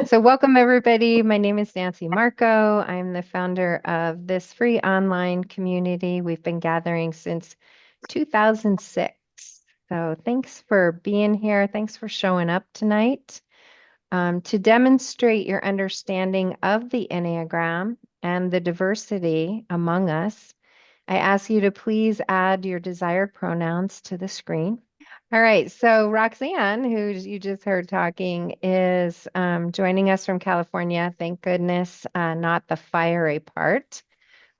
So welcome everybody. My name is Nancy Marco. I'm the founder of this free online community. We've been gathering since 2006. So thanks for being here. Thanks for showing up tonight. To demonstrate your understanding of the Enneagram and the diversity among us, I ask you to please add your desired pronouns to the screen. All right. So Roxanne, who you just heard talking, is joining us from California. Thank goodness, not the fiery part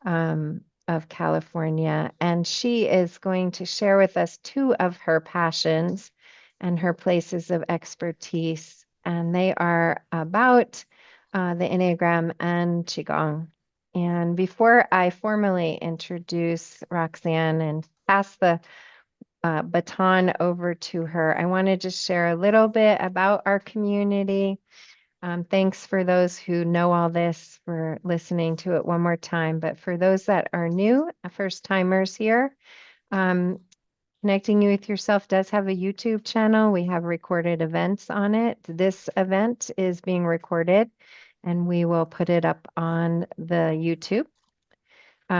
of California. And she is going to share with us two of her passions and her places of expertise. And they are about the Enneagram and Qigong. And before I formally introduce Roxanne and pass the baton over to her, I want to just share a little bit about our community. Thanks for those who know all this for listening to it one more time. But for those that are new, first timers here, um, Connecting You with Yourself does have a YouTube channel. We have recorded events on it. This event is being recorded and we will put it up on the YouTube.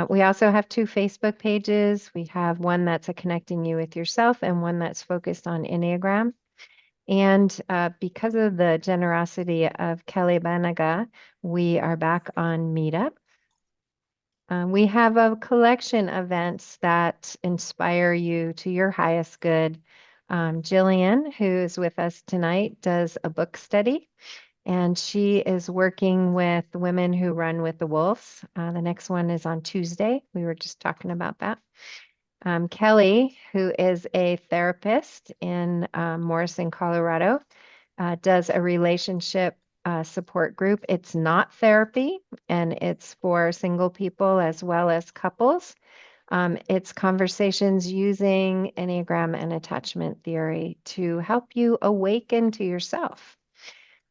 We also have two Facebook pages. We have one that's a Connecting You with Yourself and one that's focused on Enneagram. And because of the generosity of Kelly Banaga, we are back on Meetup. We have a collection of events that inspire you to your highest good. Jillian, who is with us tonight, does a book study, and she is working with women who run with the wolves. The next one is on Tuesday. We were just talking about that. Kelly, who is a therapist in Morrison, Colorado, does a relationship support group. It's not therapy, and it's for single people as well as couples. It's conversations using Enneagram and attachment theory to help you awaken to yourself.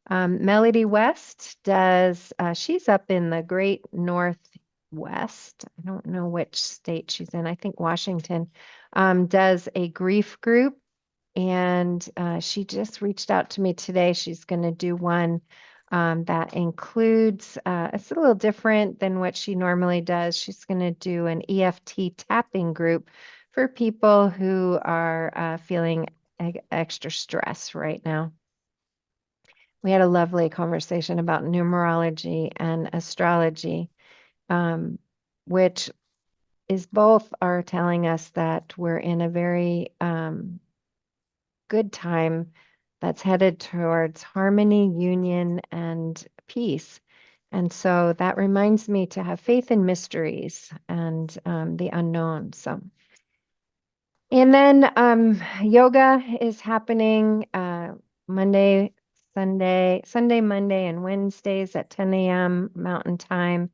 Melody West does, she's up in the great Northwest. I don't know which state she's in. I think Washington. Does a grief group. And she just reached out to me today. She's going to do one that includes, it's a little different than what she normally does. She's going to do an EFT tapping group for people who are feeling extra stress right now. We had a lovely conversation about numerology and astrology, which is both are telling us that we're in a very good time that's headed towards harmony, union, and peace. And so that reminds me to have faith in mysteries and the unknown. And then yoga is happening Monday, Sunday, Monday, and Wednesdays at 10 a.m. Mountain Time.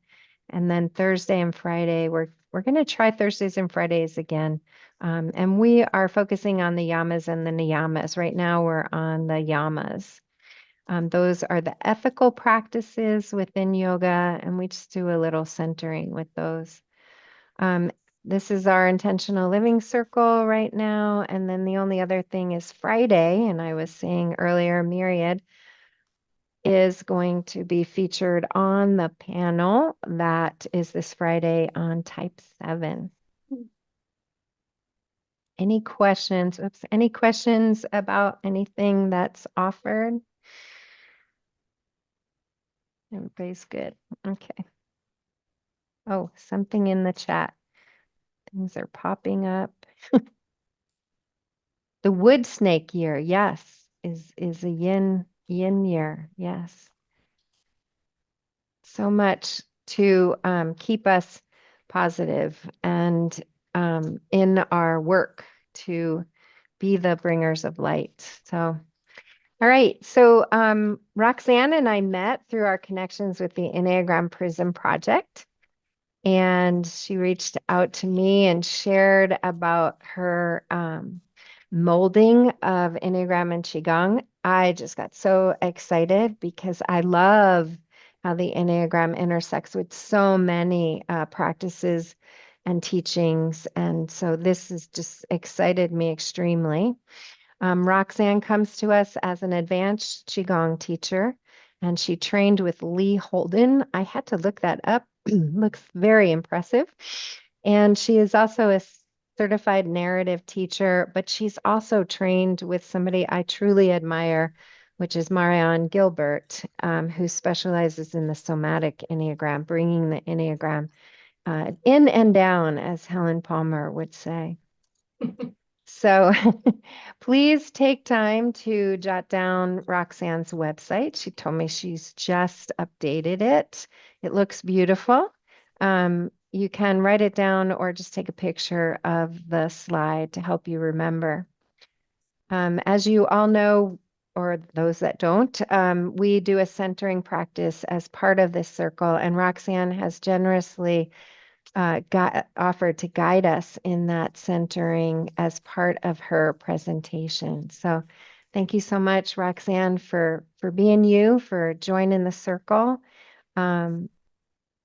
And then Thursday and Friday, we're going to try Thursdays and Fridays again. And we are focusing on the yamas and the niyamas. Right now, we're on the yamas. Those are the ethical practices within yoga, and we just do a little centering with those. Um, this is our intentional living circle right now. And then the only other thing is Friday. And I was saying earlier, Myriad is going to be featured on the panel that is this Friday on Type 7. Any questions? Oops, any questions about anything that's offered? Everybody's good. Okay. Oh, something in the chat. Things are popping up. The wood snake year, yes, is a yin year. Yes. So much to keep us positive and in our work to be the bringers of light. So, all right. So, Roxanne and I met through our connections with the Enneagram Prism Project. And she reached out to me and shared about her molding of Enneagram and Qigong. I just got so excited because I love how the Enneagram intersects with so many practices and teachings. And so this has just excited me extremely. Roxanne comes to us as an advanced Qigong teacher, and she trained with Lee Holden. I had to look that up. Looks very impressive. And she is also a certified narrative teacher, but she's also trained with somebody I truly admire, which is Marianne Gilbert, who specializes in the somatic Enneagram, bringing the Enneagram in and down, as Helen Palmer would say. So please take time to jot down Roxanne's website. She told me she's just updated it. It looks beautiful. You can write it down or just take a picture of the slide to help you remember. As you all know, or those that don't, we do a centering practice as part of this circle, and Roxanne has generously offered to guide us in that centering as part of her presentation. So thank you so much, Roxanne, for being you, for joining the circle.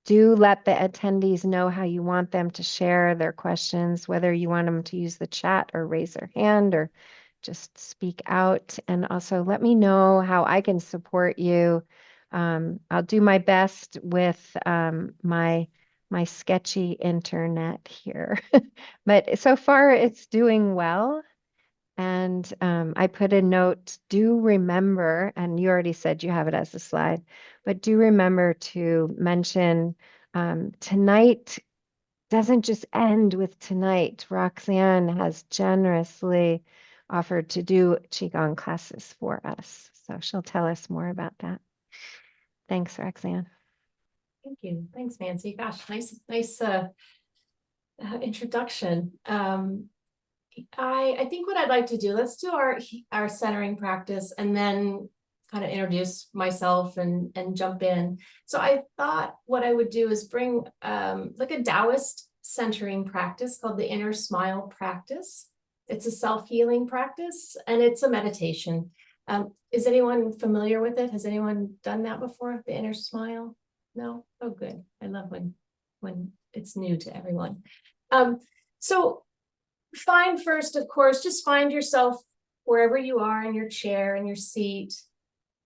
Do let the attendees know how you want them to share their questions, whether you want them to use the chat or raise their hand or just speak out. And also let me know how I can support you. I'll do my best with my sketchy internet here. But so far it's doing well. And I put a note, do remember, and you already said you have it as a slide, but do remember to mention tonight doesn't just end with tonight. Roxanne has generously offered to do Qigong classes for us. So she'll tell us more about that. Thanks, Roxanne. Thank you. Thanks, Nancy. Gosh, nice introduction. I think what I'd like to do, let's do our centering practice and then kind of introduce myself and jump in. So I thought what I would do is bring like a Taoist centering practice called the Inner Smile practice. It's a self-healing practice and it's a meditation. Is anyone familiar with it? Has anyone done that before? The Inner Smile? No? Oh, good. I love when it's new to everyone. So find first, of course, just find yourself wherever you are in your chair, in your seat,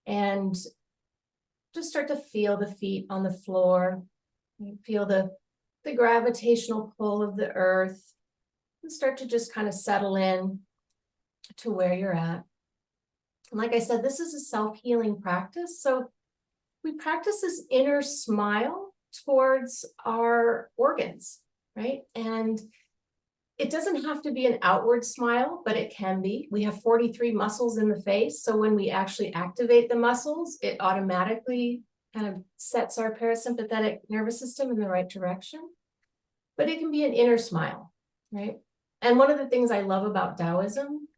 and just start to feel the feet on the floor. You feel the gravitational pull of the earth and start to just kind of settle in to where you're at. And like I said, this is a self-healing practice. So we practice this inner smile towards our organs, right? And it doesn't have to be an outward smile, but it can be. We have 43 muscles in the face. So when we actually activate the muscles, it automatically kind of sets our parasympathetic nervous system in the right direction. But it can be an inner smile, right? And one of the things I love about Taoism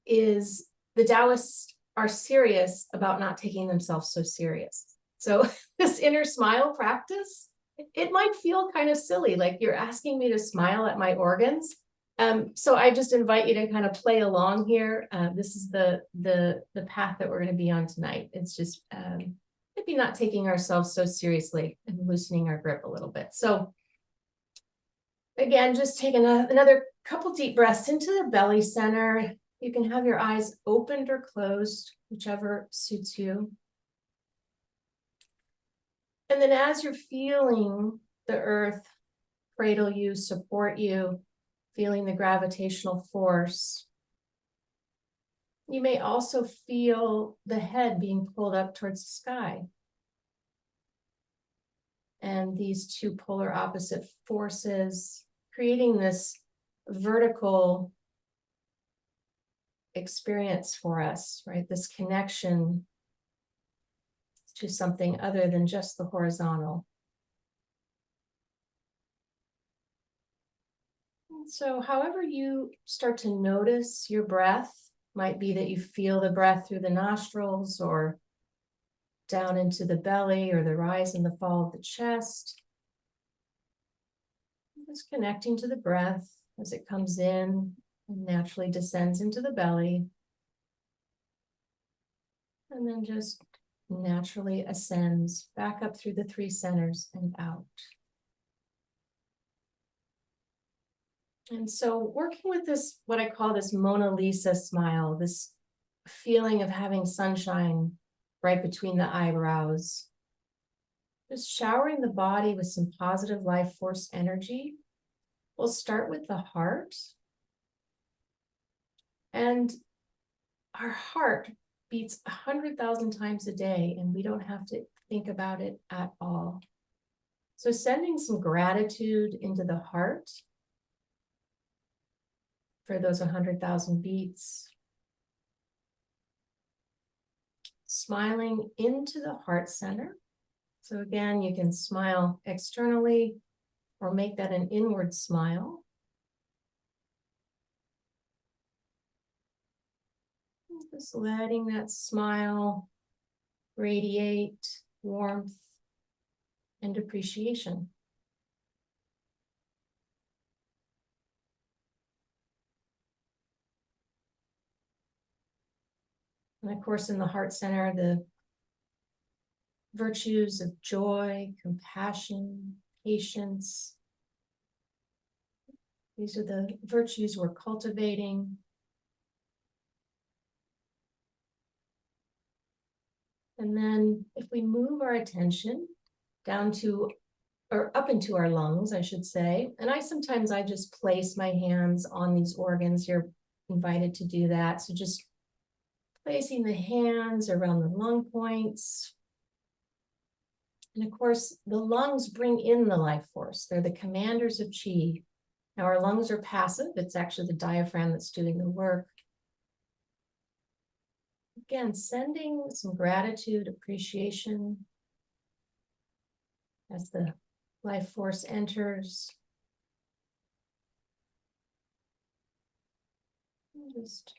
is the Taoists are serious about not taking themselves so serious. So this inner smile practice, it might feel kind of silly, like you're asking me to smile at my organs. So I just invite you to kind of play along here. This is the path that we're going to be on tonight. It's just maybe not taking ourselves so seriously and loosening our grip a little bit. So again, just take another couple deep breaths into the belly center. You can have your eyes opened or closed, whichever suits you. And then as you're feeling the earth cradle you, support you, feeling the gravitational force, you may also feel the head being pulled up towards the sky. And these two polar opposite forces creating this vertical experience for us, right? This connection to something other than just the horizontal. And so however you start to notice your breath, might be that you feel the breath through the nostrils or down into the belly or the rise and the fall of the chest. Just connecting to the breath as it comes in and naturally descends into the belly. And then just naturally ascends back up through the three centers and out. And so working with this, what I call this Mona Lisa smile, this feeling of having sunshine right between the eyebrows. Just showering the body with some positive life force energy. We'll start with the heart. And our heart beats 100,000 times a day, and we don't have to think about it at all. So sending some gratitude into the heart for those 100,000 beats. Smiling into the heart center. So again, you can smile externally or make that an inward smile. Just letting that smile radiate warmth and appreciation. And of course, in the heart center, the virtues of joy, compassion, patience. These are the virtues we're cultivating. And then if we move our attention down to, or up into our lungs, I should say, and I just place my hands on these organs. You're invited to do that. So just placing the hands around the lung points. And of course, the lungs bring in the life force. They're the commanders of qi. Now our lungs are passive. It's actually the diaphragm that's doing the work. Again, sending some gratitude, appreciation as the life force enters. Just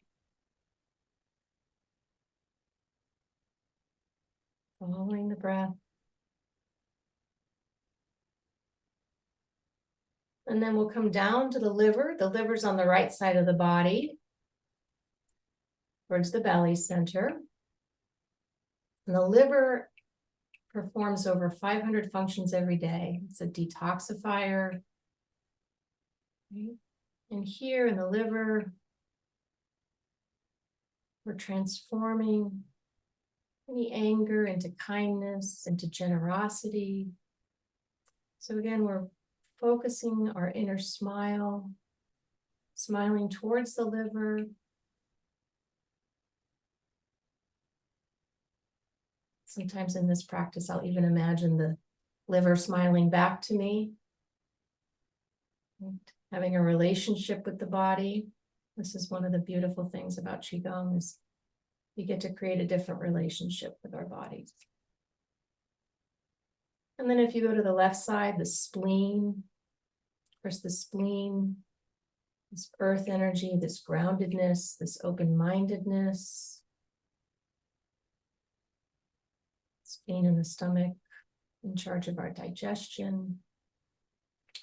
following the breath. And then we'll come down to the liver. The liver's on the right side of the body, towards the belly center. And the liver performs over 500 functions every day. It's a detoxifier. Right? And here in the liver, we're transforming any anger into kindness, into generosity. So again, we're focusing our inner smile, smiling towards the liver. Sometimes in this practice, I'll even imagine the liver smiling back to me. Having a relationship with the body. This is one of the beautiful things about Qigong is you get to create a different relationship with our bodies. And then if you go to the left side, the spleen. Of course, the spleen, this earth energy, this groundedness, this open-mindedness. Spleen in the stomach, in charge of our digestion.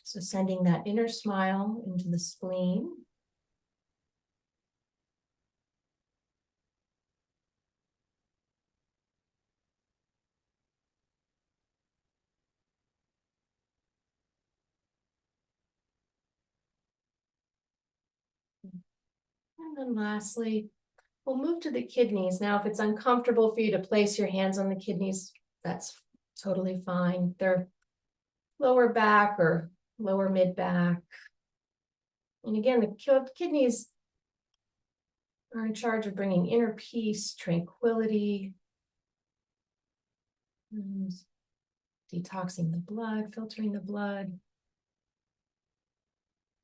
So sending that inner smile into the spleen. And then lastly, we'll move to the kidneys. Now, if it's uncomfortable for you to place your hands on the kidneys, that's totally fine. They're lower back or lower mid back. And again, the kidneys are in charge of bringing inner peace, tranquility, and detoxing the blood, filtering the blood.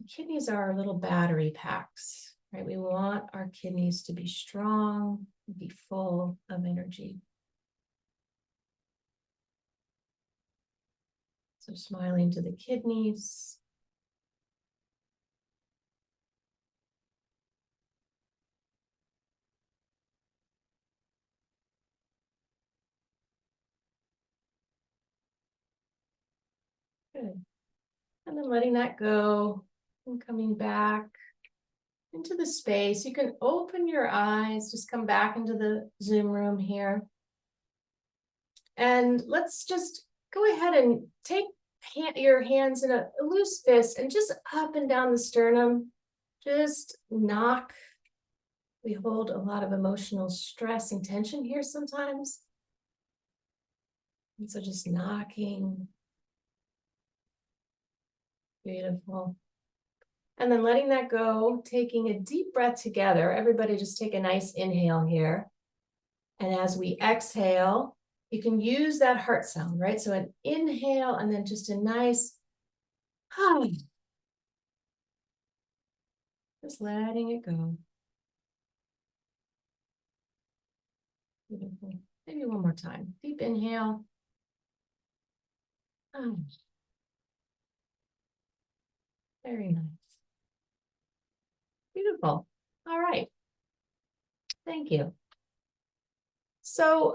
The kidneys are our little battery packs, right? We want our kidneys to be strong, be full of energy. So smiling to the kidneys. Good. And then letting that go and coming back into the space. You can open your eyes, just come back into the Zoom room here. And let's just go ahead and take your hands in a loose fist and just up and down the sternum. Just knock. We hold a lot of emotional stress and tension here sometimes. And so just knocking. Beautiful. And then letting that go, taking a deep breath together. Everybody just take a nice inhale here. And as we exhale, you can use that heart sound, right? So an inhale and then just a nice, just letting it go. Beautiful. Maybe one more time. Deep inhale. Very nice. Beautiful. All right. Thank you. So,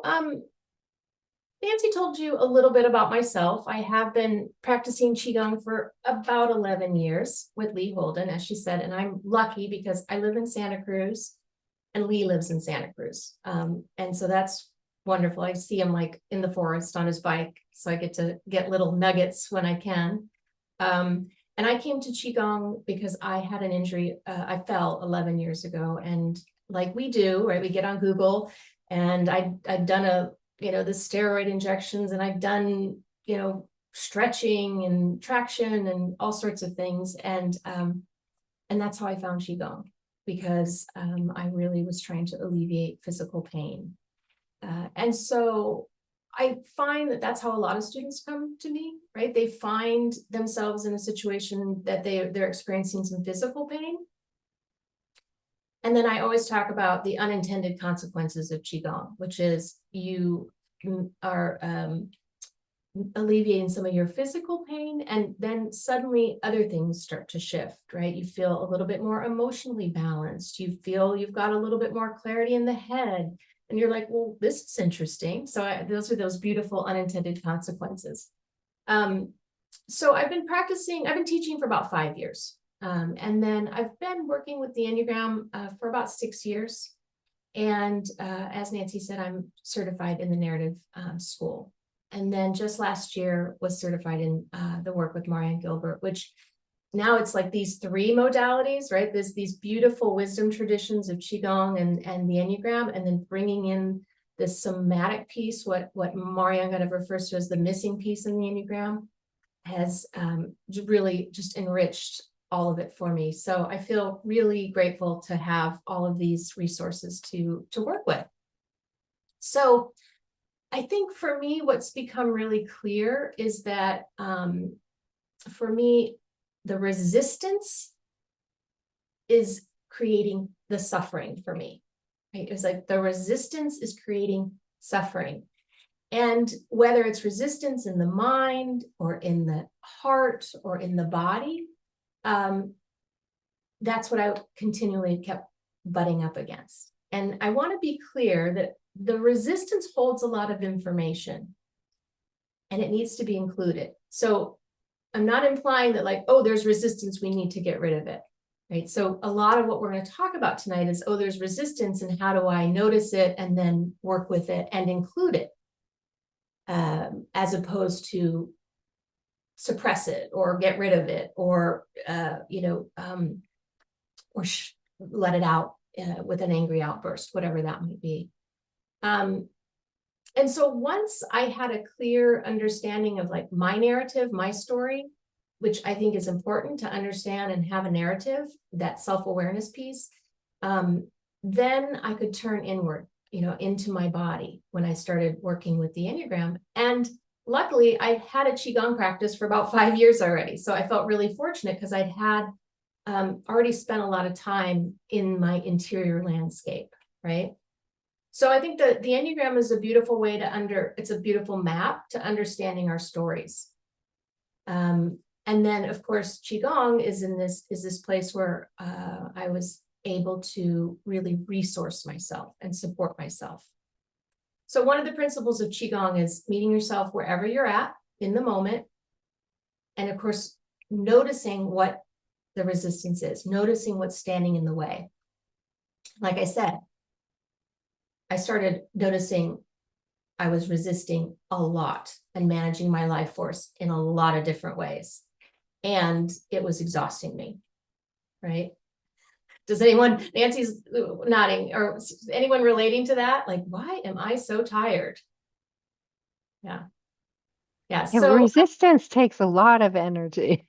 Nancy told you a little bit about myself. I have been practicing Qigong for about 11 years with Lee Holden, as she said, and I'm lucky because I live in Santa Cruz and Lee lives in Santa Cruz. And so that's wonderful. I see him like in the forest on his bike, so I get to get little nuggets when I can. And I came to Qigong because I had an injury. I fell 11 years ago, and like we do, right? We get on Google, and I'd done the steroid injections, and I've done, stretching and traction and all sorts of things. And that's how I found Qigong, because I really was trying to alleviate physical pain. And so I find that that's how a lot of students come to me, right? They find themselves in a situation that they're experiencing some physical pain. And then I always talk about the unintended consequences of Qigong, which is you are alleviating some of your physical pain, and then suddenly other things start to shift, right? You feel a little bit more emotionally balanced. You feel you've got a little bit more clarity in the head, and you're like, well, this is interesting. So those are those beautiful unintended consequences. So I've been teaching for about 5 years. And then I've been working with the Enneagram for about 6 years. And as Nancy said, I'm certified in the narrative school. And then just last year was certified in the work with Marianne Gilbert, which now it's like these 3 modalities, right? There's these beautiful wisdom traditions of Qigong and the Enneagram, and then bringing in this somatic piece, what Marianne kind of refers to as the missing piece in the Enneagram, has really just enriched all of it for me. So I feel really grateful to have all of these resources to work with. So I think for me, what's become really clear is that for me, the resistance is creating the suffering for me. Right? It's like the resistance is creating suffering. And whether it's resistance in the mind or in the heart or in the body, that's what I continually kept butting up against. And I want to be clear that the resistance holds a lot of information, and it needs to be included. So I'm not implying that like, oh, there's resistance, we need to get rid of it, right? So a lot of what we're going to talk about tonight is, oh, there's resistance, and how do I notice it and then work with it and include it, as opposed to suppress it or get rid of it or let it out with an angry outburst, whatever that might be. And so once I had a clear understanding of like my narrative, my story, which I think is important to understand and have a narrative, that self-awareness piece, then I could turn inward, into my body when I started working with the Enneagram. And luckily I had a Qigong practice for about 5 years already. So I felt really fortunate because I'd had already spent a lot of time in my interior landscape, right? So I think that the Enneagram is a beautiful way it's a beautiful map to understanding our stories. And then of course, Qigong is this place where I was able to really resource myself and support myself. So one of the principles of Qigong is meeting yourself wherever you're at in the moment. And of course, noticing what the resistance is, noticing what's standing in the way. Like I said, I started noticing I was resisting a lot and managing my life force in a lot of different ways. And it was exhausting me, right? Does anyone, Nancy's nodding, or anyone relating to that? Like, why am I so tired? Yeah. Yeah. Yeah, So resistance takes a lot of energy.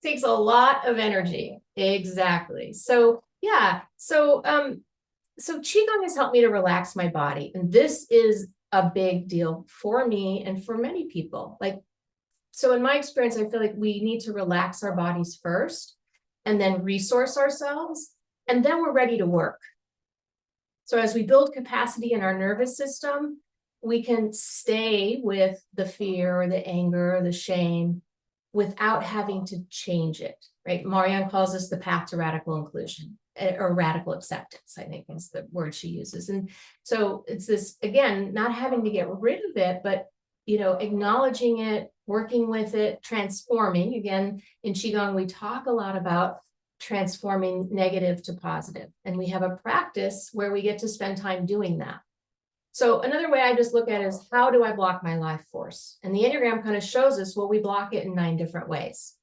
takes a lot of energy. Exactly. So yeah. So Qigong has helped me to relax my body. And this is a big deal for me and for many people. Like, so in my experience, I feel like we need to relax our bodies first and then resource ourselves, and then we're ready to work. So as we build capacity in our nervous system, we can stay with the fear or the anger or the shame without having to change it, right? Marianne calls this the path to radical inclusion or radical acceptance, I think is the word she uses. And so it's this, again, not having to get rid of it, but, acknowledging it, working with it, transforming. Again, in Qigong, we talk a lot about transforming negative to positive. And we have a practice where we get to spend time doing that. So another way I just look at it is, how do I block my life force? And the Enneagram kind of shows us, well, we block it in 9 different ways,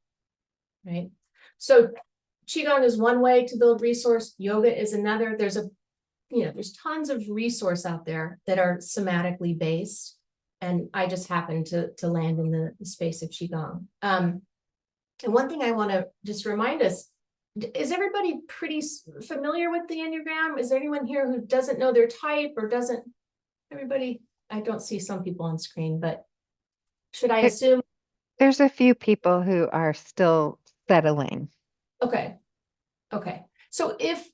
right? So Qigong is one way to build resource. Yoga is another. There's tons of resource out there that are somatically based. And I just happen to land in the space of Qigong. And one thing I want to just remind us, is everybody pretty familiar with the Enneagram? Is there anyone here who doesn't know their type or doesn't? Everybody, I don't see some people on screen, but should I assume? There's a few people who are still settling. Okay. So if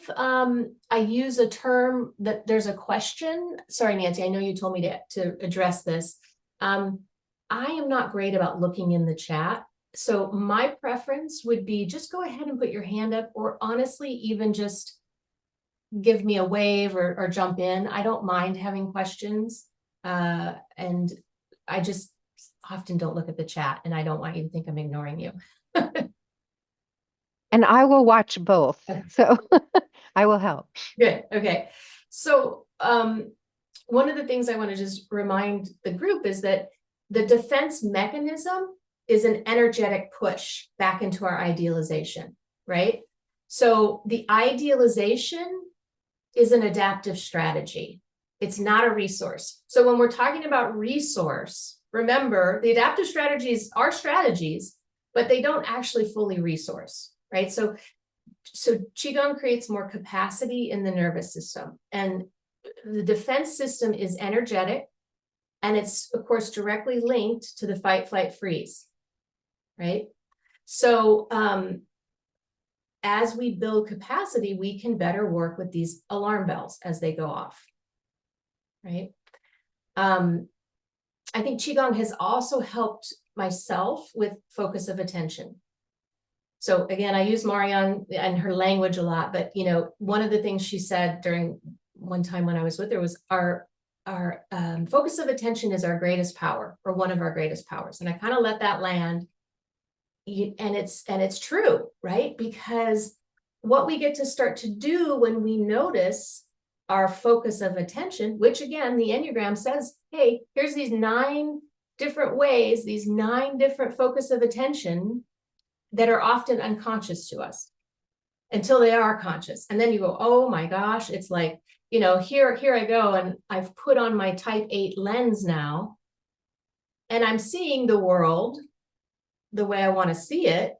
I use a term that there's a question, sorry, Nancy, I know you told me to address this. I am not great about looking in the chat. So my preference would be just go ahead and put your hand up, or honestly, even just give me a wave or jump in. I don't mind having questions. And I just often don't look at the chat, and I don't want you to think I'm ignoring you. And I will watch both. So I will help. Good. Okay. So one of the things I want to just remind the group is that the defense mechanism is an energetic push back into our idealization, right? So the idealization is an adaptive strategy. It's not a resource. So when we're talking about resource, remember, the adaptive strategies are strategies, but they don't actually fully resource, right? So Qigong creates more capacity in the nervous system, and the defense system is energetic, and it's of course directly linked to the fight, flight, freeze, right? So as we build capacity, we can better work with these alarm bells as they go off, right? I think Qigong has also helped myself with focus of attention. So again, I use Marianne and her language a lot, but one of the things she said during one time when I was with her was our focus of attention is our greatest power, or one of our greatest powers. And I kind of let that land. And it's true, right? Because what we get to start to do when we notice our focus of attention, which again, the Enneagram says, hey, here's these 9 different ways, these 9 different focus of attention that are often unconscious to us until they are conscious. And then you go, oh my gosh, it's like, here I go. And I've put on my type 8 lens now, and I'm seeing the world the way I want to see it,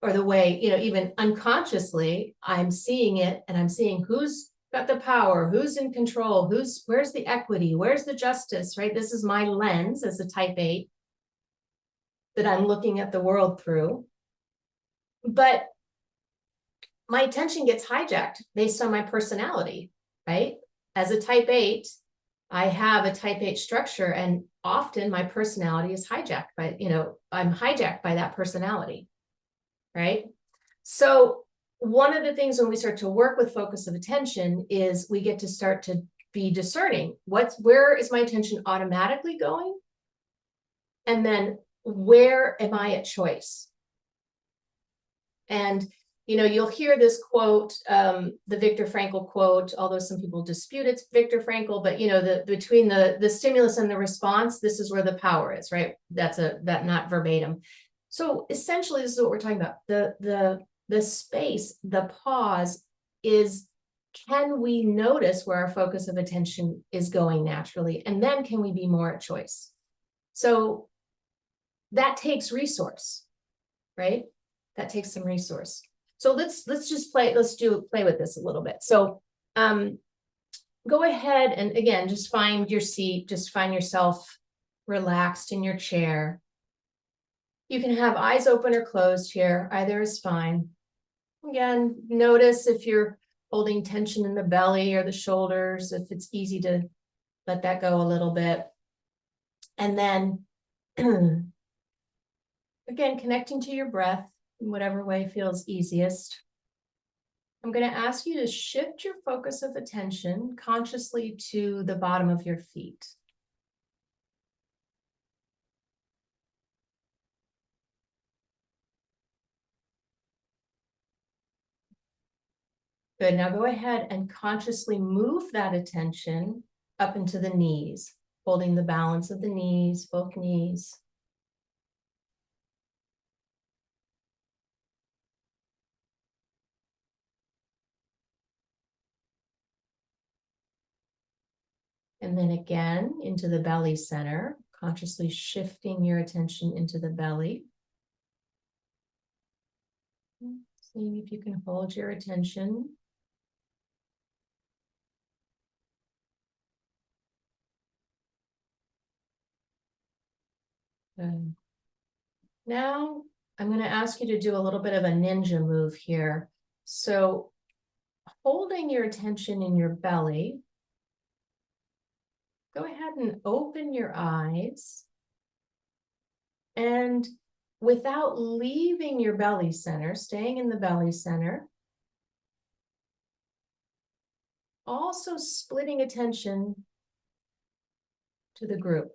or the way, even unconsciously, I'm seeing it, and I'm seeing who's got the power, who's in control, where's the equity, where's the justice, right? This is my lens as a type 8 that I'm looking at the world through. But my attention gets hijacked based on my personality, right? As a type 8, I have a type 8 structure, and often my personality is hijacked by, I'm hijacked by that personality, right? So one of the things when we start to work with focus of attention is we get to start to be discerning. Where is my attention automatically going? And then where am I at choice? And you'll hear this quote, the Viktor Frankl quote, although some people dispute it's Viktor Frankl, but between the stimulus and the response, this is where the power is, right? That not verbatim. So essentially, this is what we're talking about. The space, the pause is, can we notice where our focus of attention is going naturally? And then can we be more at choice? So that takes resource, right? That takes some resource. So let's just play with this a little bit. So go ahead and again, just find your seat, just find yourself relaxed in your chair. You can have eyes open or closed here, either is fine. Again, notice if you're holding tension in the belly or the shoulders, if it's easy to let that go a little bit. And then again, connecting to your breath in whatever way feels easiest. I'm going to ask you to shift your focus of attention consciously to the bottom of your feet. Good. Now go ahead and consciously move that attention up into the knees, holding the balance of the knees, both knees. And then again into the belly center, consciously shifting your attention into the belly. Seeing if you can hold your attention. Good. Now I'm going to ask you to do a little bit of a ninja move here. So holding your attention in your belly, go ahead and open your eyes. And without leaving your belly center, staying in the belly center, also splitting attention to the group.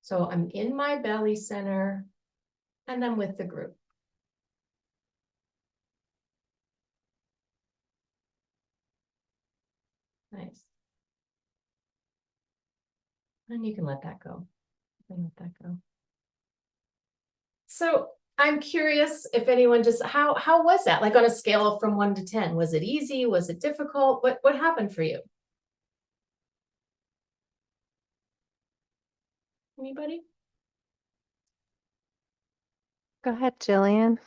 So I'm in my belly center and I'm with the group. Nice. And you can let that go. You can let that go. So I'm curious if anyone just, how was that? Like on a scale from 1 to 10, was it easy? Was it difficult? What happened for you? Anybody? Go ahead, Jillian.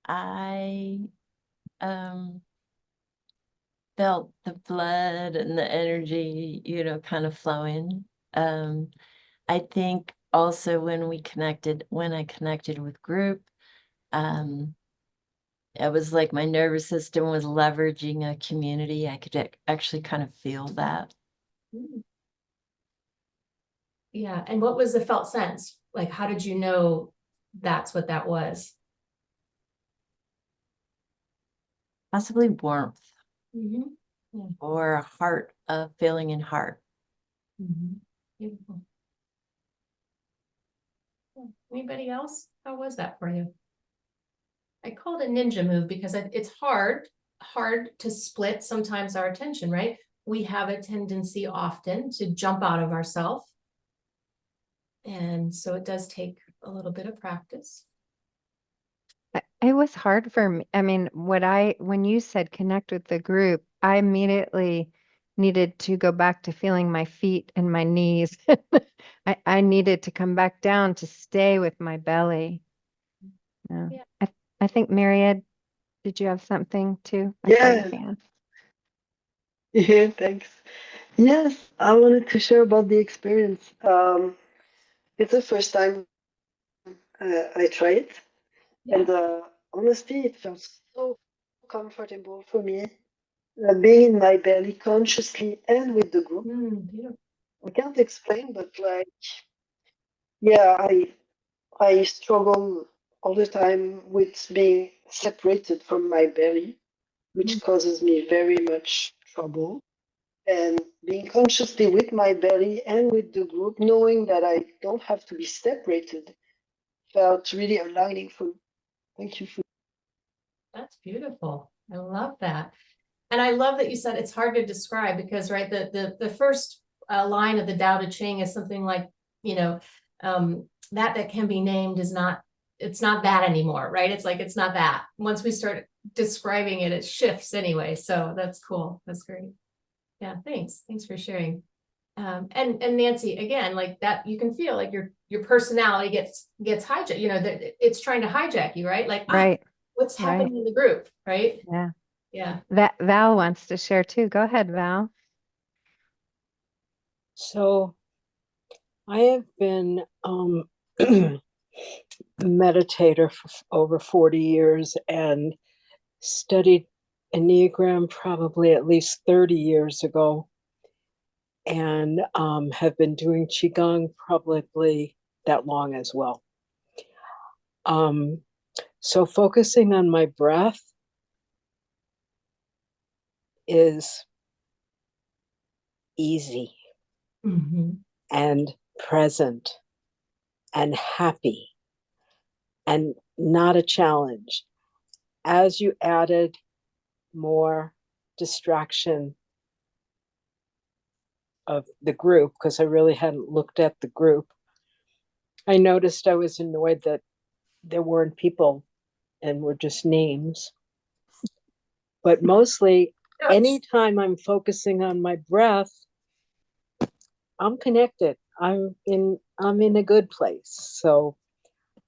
I felt the blood and the energy, kind of flowing. I think also when I connected with group, it was like my nervous system was leveraging a community. I could actually kind of feel that. Yeah. And what was the felt sense? Like, how did you know that's what that was? Possibly warmth Yeah. or a heart, a feeling in heart. Beautiful. Anybody else? How was that for you? I called it a ninja move because it's hard to split sometimes our attention, right? We have a tendency often to jump out of ourselves. And so it does take a little bit of practice. It was hard for me. I mean, when you said connect with the group, I immediately needed to go back to feeling my feet and my knees. I needed to come back down to stay with my belly. Yeah. I think Mariette, did you have something too? I saw your Yeah, hand. yeah, thanks. Yes, I wanted to share about the experience. It's the first time I try it, and honestly, it felt so comfortable for me, being in my belly consciously and with the group. Beautiful. I can't explain, but like, yeah, I struggle all the time with being separated from my belly, which causes me very much trouble. And being consciously with my belly and with the group, knowing that I don't have to be separated, felt really aligning for me. Thank you for That's beautiful. I love that. And I love that you said it's hard to describe because, right, the first line of the Tao Te Ching is something like, that can be named is not, it's not that anymore, right? It's like, it's not that. Once we start describing it shifts anyway. So that's cool. That's great. Yeah, thanks. Thanks for sharing. And Nancy, again, like that, you can feel like your personality gets hijacked, you know, that it's trying to hijack you, right? Like, Right. what's Right. happening in the group, right? Yeah. Yeah. Val wants to share too. Go ahead, Val. So I have been meditator for over 40 years and studied Enneagram probably at least 30 years ago, and have been doing Qigong probably that long as well. So focusing on my breath is easy and present and happy and not a challenge. As you added more distraction of the group, because I really hadn't looked at the group, I noticed I was annoyed that there weren't people and were just names. But mostly, anytime I'm focusing on my breath, I'm connected. I'm in a good place. So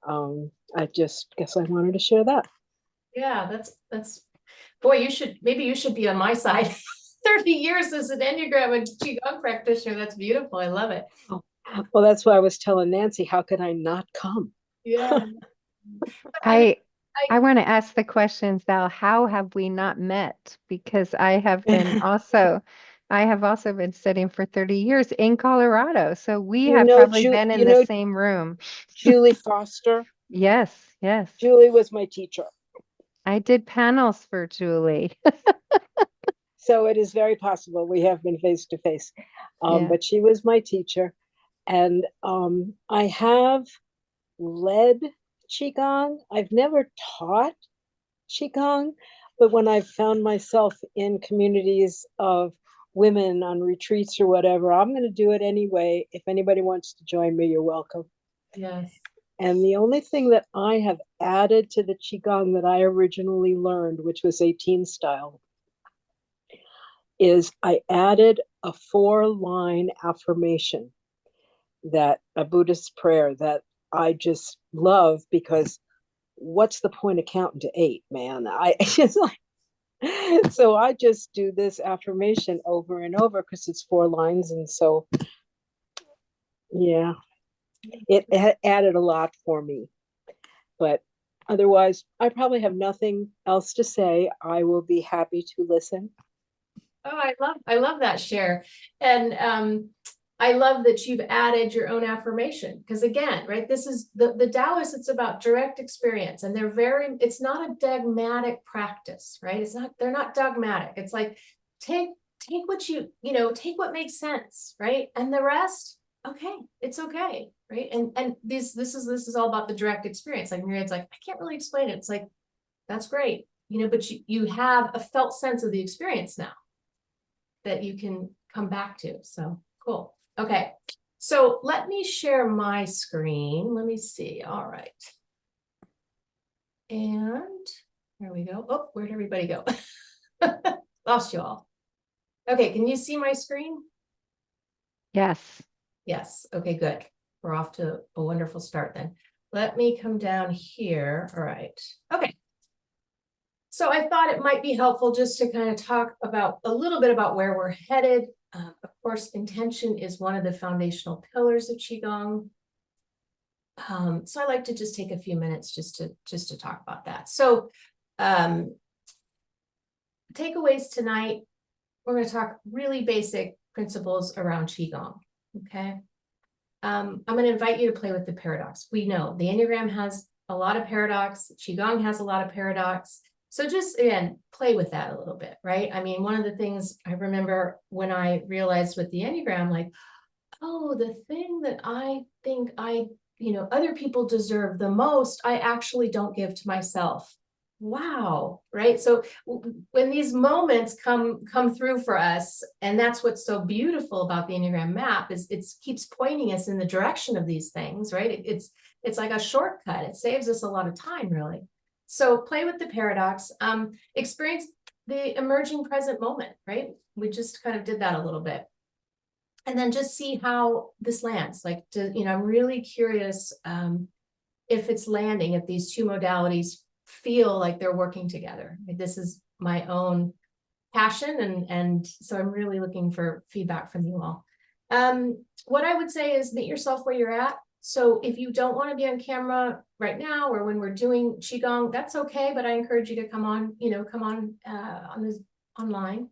I just guess I wanted to share that. Yeah, that's boy, maybe you should be on my side. 30 years as an Enneagram and Qigong practitioner. That's beautiful. I love it. Well, that's why I was telling Nancy, how could I not come? Yeah. I want to ask the questions, Val. How have we not met? Because I have also been studying for 30 years in Colorado. So we have probably been in the same room. Julie Foster. Yes, yes. Julie was my teacher. I did panels for Julie. So it is very possible we have been face to face. Yeah. But she was my teacher. And I have led Qigong. I've never taught Qigong, but when I've found myself in communities of women on retreats or whatever, I'm going to do it anyway. If anybody wants to join me, you're welcome. Yes. And the only thing that I have added to the Qigong that I originally learned, which was 18 style, is I added a 4-line affirmation, that a Buddhist prayer that I just love, because what's the point of counting to 8, man? It's like, so I just do this affirmation over and over because it's 4 lines. And so, yeah, it added a lot for me. But otherwise, I probably have nothing else to say. I will be happy to listen. Oh, I love that share. And I love that you've added your own affirmation, because again, right, this is the Taoist, it's about direct experience, and it's not a dogmatic practice, right? They're not dogmatic. It's like, take what take what makes sense, right? And the rest, okay, it's okay, right? And this is all about the direct experience. Like Miriam's like, I can't really explain it. It's like, that's great, but you have a felt sense of the experience now that you can come back to. So cool. Okay. So let me share my screen. Let me see. All right. And there we go. Oh, where'd everybody go? Lost you all. Okay. Can you see my screen? Yes. Yes. Okay, good. We're off to a wonderful start then. Let me come down here. All right. Okay. So I thought it might be helpful just to kind of talk about a little bit about where we're headed. Of course, intention is one of the foundational pillars of Qigong. So I like to just take a few minutes just to talk about that. So takeaways tonight, we're going to talk really basic principles around Qigong. Okay. I'm going to invite you to play with the paradox. We know the Enneagram has a lot of paradox. Qigong has a lot of paradox. So just, again, play with that a little bit, right? I mean, one of the things I remember when I realized with the Enneagram, like, oh, the thing that I think other people deserve the most, I actually don't give to myself. Wow, right? So when these moments come through for us, and that's what's so beautiful about the Enneagram map, is it keeps pointing us in the direction of these things, right? It's like a shortcut. It saves us a lot of time, really. So play with the paradox, experience the emerging present moment, right? We just kind of did that a little bit. and then just see how this lands. Like, I'm really curious if it's landing, if these two modalities feel like they're working together. This is my own passion, and so I'm really looking for feedback from you all. What I would say is meet yourself where you're at. So if you don't want to be on camera right now, or when we're doing Qigong, that's okay, but I encourage you to come on this online.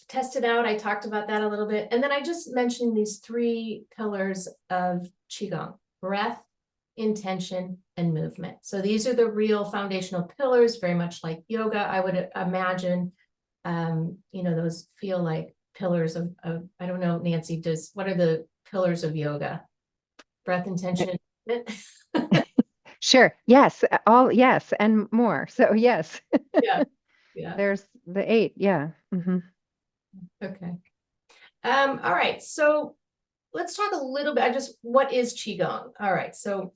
Test it out. I talked about that a little bit. And then I just mentioned these 3 pillars of Qigong: breath, intention, and movement. So these are the real foundational pillars, very much like yoga, I would imagine. Those feel like pillars of I don't know, Nancy, what are the pillars of yoga? Breath, intention. Sure. Yes. Yes. And more. So yes, Yeah. there's the 8. Yeah. Mhm. Okay. All right. So let's talk a little bit. What is Qigong? All right. So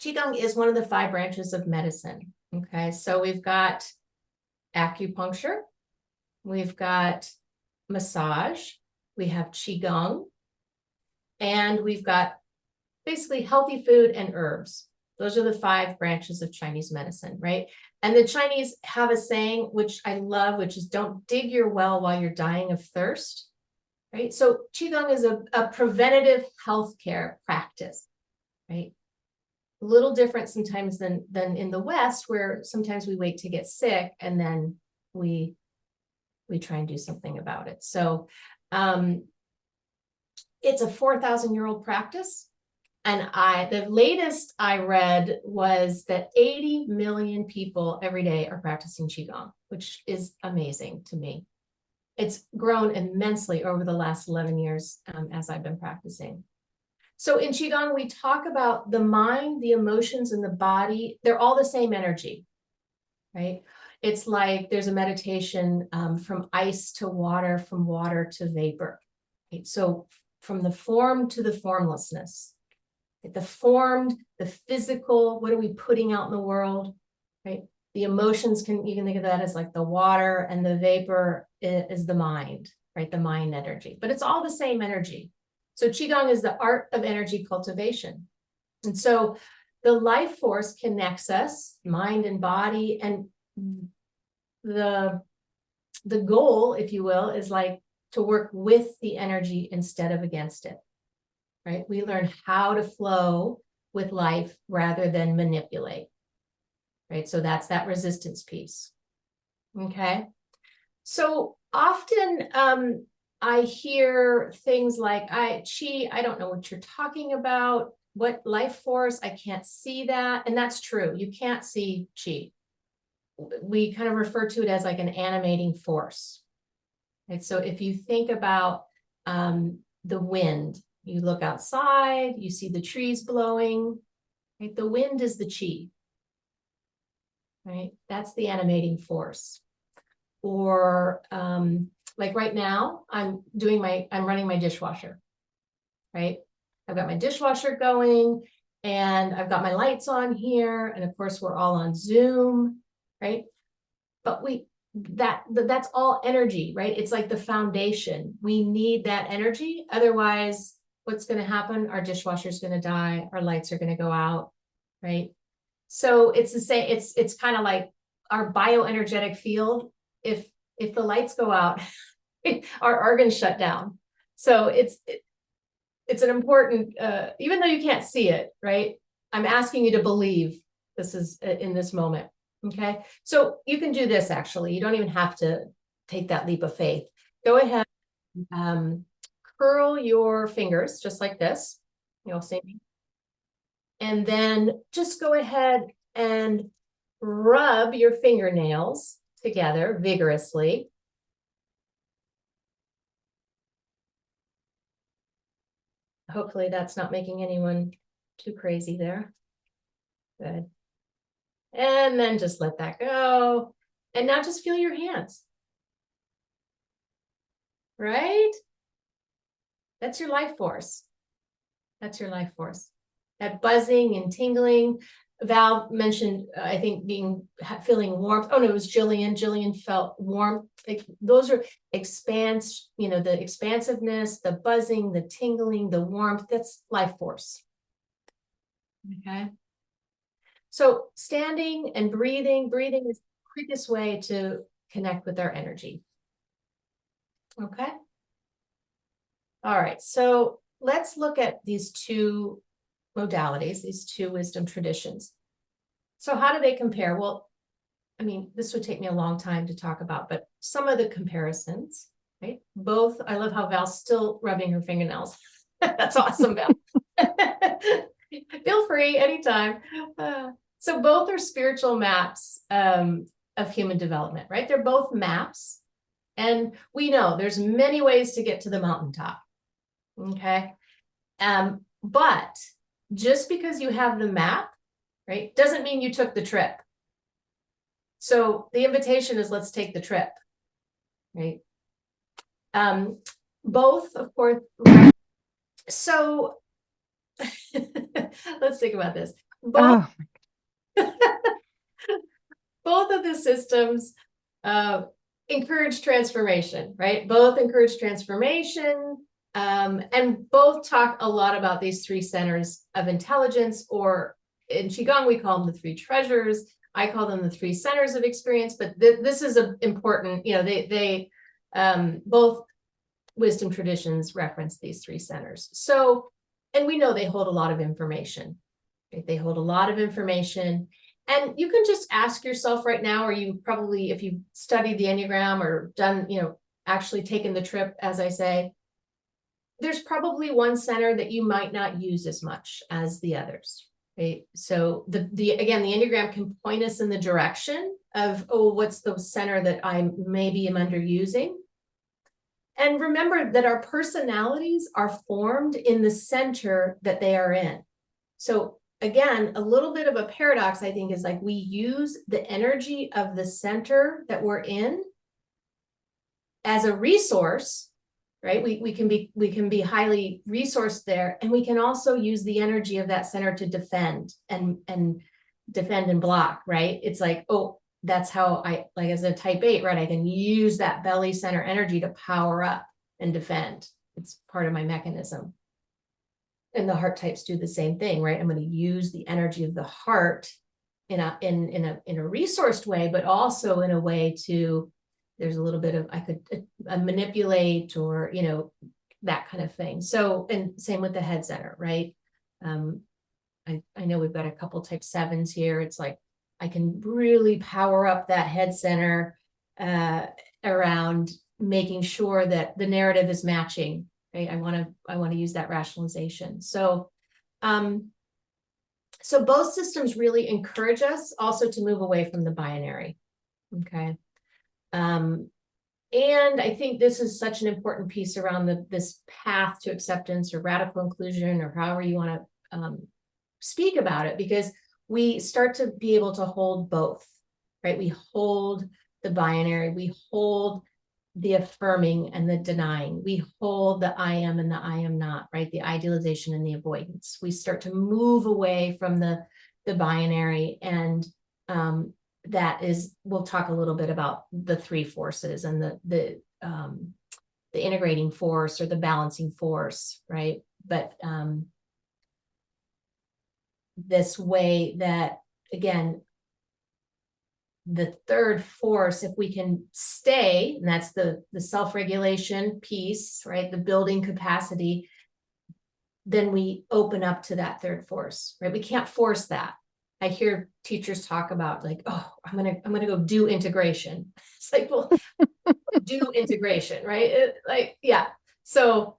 Qigong is one of the 5 branches of medicine. Okay. So we've got acupuncture, we've got massage, we have Qigong, and we've got basically healthy food and herbs. Those are the 5 branches of Chinese medicine, right? And the Chinese have a saying, which I love, which is don't dig your well while you're dying of thirst, right? So Qigong is a preventative healthcare practice, right? A little different sometimes than in the West, where sometimes we wait to get sick and then we try and do something about it. So it's a 4,000-year-old practice. And the latest I read was that 80 million people every day are practicing Qigong, which is amazing to me. It's grown immensely over the last 11 years as I've been practicing. So in Qigong, we talk about the mind, the emotions, and the body. They're all the same energy, right? It's like there's a meditation from ice to water, from water to vapor. Right? So from the form to the formlessness. The formed, the physical, what are we putting out in the world, right? The emotions, you can think of that as like the water, and the vapor is the mind, right? The mind energy, but it's all the same energy. So Qigong is the art of energy cultivation. And so the life force connects us, mind and body, and the goal, if you will, is like to work with the energy instead of against it, right? We learn how to flow with life rather than manipulate, right? So that's that resistance piece, okay? So often I hear things like, Qi, I don't know what you're talking about. What life force? I can't see that. And that's true. You can't see Qi. We kind of refer to it as like an animating force. Right? So if you think about the wind, you look outside, you see the trees blowing, right? The wind is the Qi, right? That's the animating force. Or like right now, I'm running my dishwasher, right? I've got my dishwasher going, and I've got my lights on here, and of course we're all on Zoom, right? But that's all energy, right? It's like the foundation. We need that energy. Otherwise, what's going to happen? Our dishwasher's going to die. Our lights are going to go out, right? So it's the same. It's kind of like our bioenergetic field. If the lights go out, our organs shut down. So it's an important, even though you can't see it, right? I'm asking you to believe this is in this moment. Okay, so you can do this actually. You don't even have to take that leap of faith. Go ahead, curl your fingers just like this. You'll see me. And then just go ahead and rub your fingernails together vigorously. Hopefully that's not making anyone too crazy there. Good. And then just let that go. And now just feel your hands. Right? That's your life force. That's your life force. That buzzing and tingling. Val mentioned, I think feeling warmth. Oh no, it was Jillian. Jillian felt warmth. Like, those are expanse, the expansiveness, the buzzing, the tingling, the warmth, that's life force. Okay. So standing and breathing is the quickest way to connect with our energy. Okay. All right. So let's look at these two modalities, these two wisdom traditions. So how do they compare? Well, I mean, this would take me a long time to talk about, but some of the comparisons, right? Both, I love how Val's still rubbing her fingernails. That's awesome, Val. Feel free anytime. So both are spiritual maps of human development, right? They're both maps. And we know there's many ways to get to the mountaintop. Okay. But just because you have the map, right, doesn't mean you took the trip. So the invitation is, let's take the trip, right? Both, of course. So let's think about this. Both, both of the systems encourage transformation, right? Both encourage transformation, and both talk a lot about these three centers of intelligence, or in Qigong, we call them the three treasures. I call them the three centers of experience, but this is important, they both wisdom traditions reference these three centers. So, and we know they hold a lot of information. Right? They hold a lot of information. And you can just ask yourself right now, or you probably, if you've studied the Enneagram or done, actually taken the trip, as I say, there's probably one center that you might not use as much as the others. Right? So again, the Enneagram can point us in the direction of, oh, what's the center that I maybe am underusing? And remember that our personalities are formed in the center that they are in. So again, a little bit of a paradox, I think, is like we use the energy of the center that we're in as a resource, right? We can be highly resourced there, and we can also use the energy of that center to defend and defend and block, right? It's like, oh, that's how I, like, as a type 8, right? I can use that belly center energy to power up and defend. It's part of my mechanism. And the heart types do the same thing, right? I'm going to use the energy of the heart in a resourced way, but also in a way to, there's a little bit of, I could manipulate, or, that kind of thing. So, and same with the head center, right? I know we've got a couple type 7s here. It's like, I can really power up that head center around making sure that the narrative is matching, right? I want to use that rationalization. So, so both systems really encourage us also to move away from the binary. Okay. And I think this is such an important piece around this path to acceptance or radical inclusion, or however you want to speak about it, because we start to be able to hold both, right? We hold the binary, we hold the affirming and the denying, we hold the I am and the I am not, right? The idealization and the avoidance. We start to move away from the binary, and that is, we'll talk a little bit about the three forces and the integrating force or the balancing force, right? But this way that, again, the third force, if we can stay, and that's the self-regulation piece, right? The building capacity, then we open up to that third force, right? We can't force that. I hear teachers talk about like, oh, I'm gonna go do integration. It's like, well, do integration, right? Yeah. So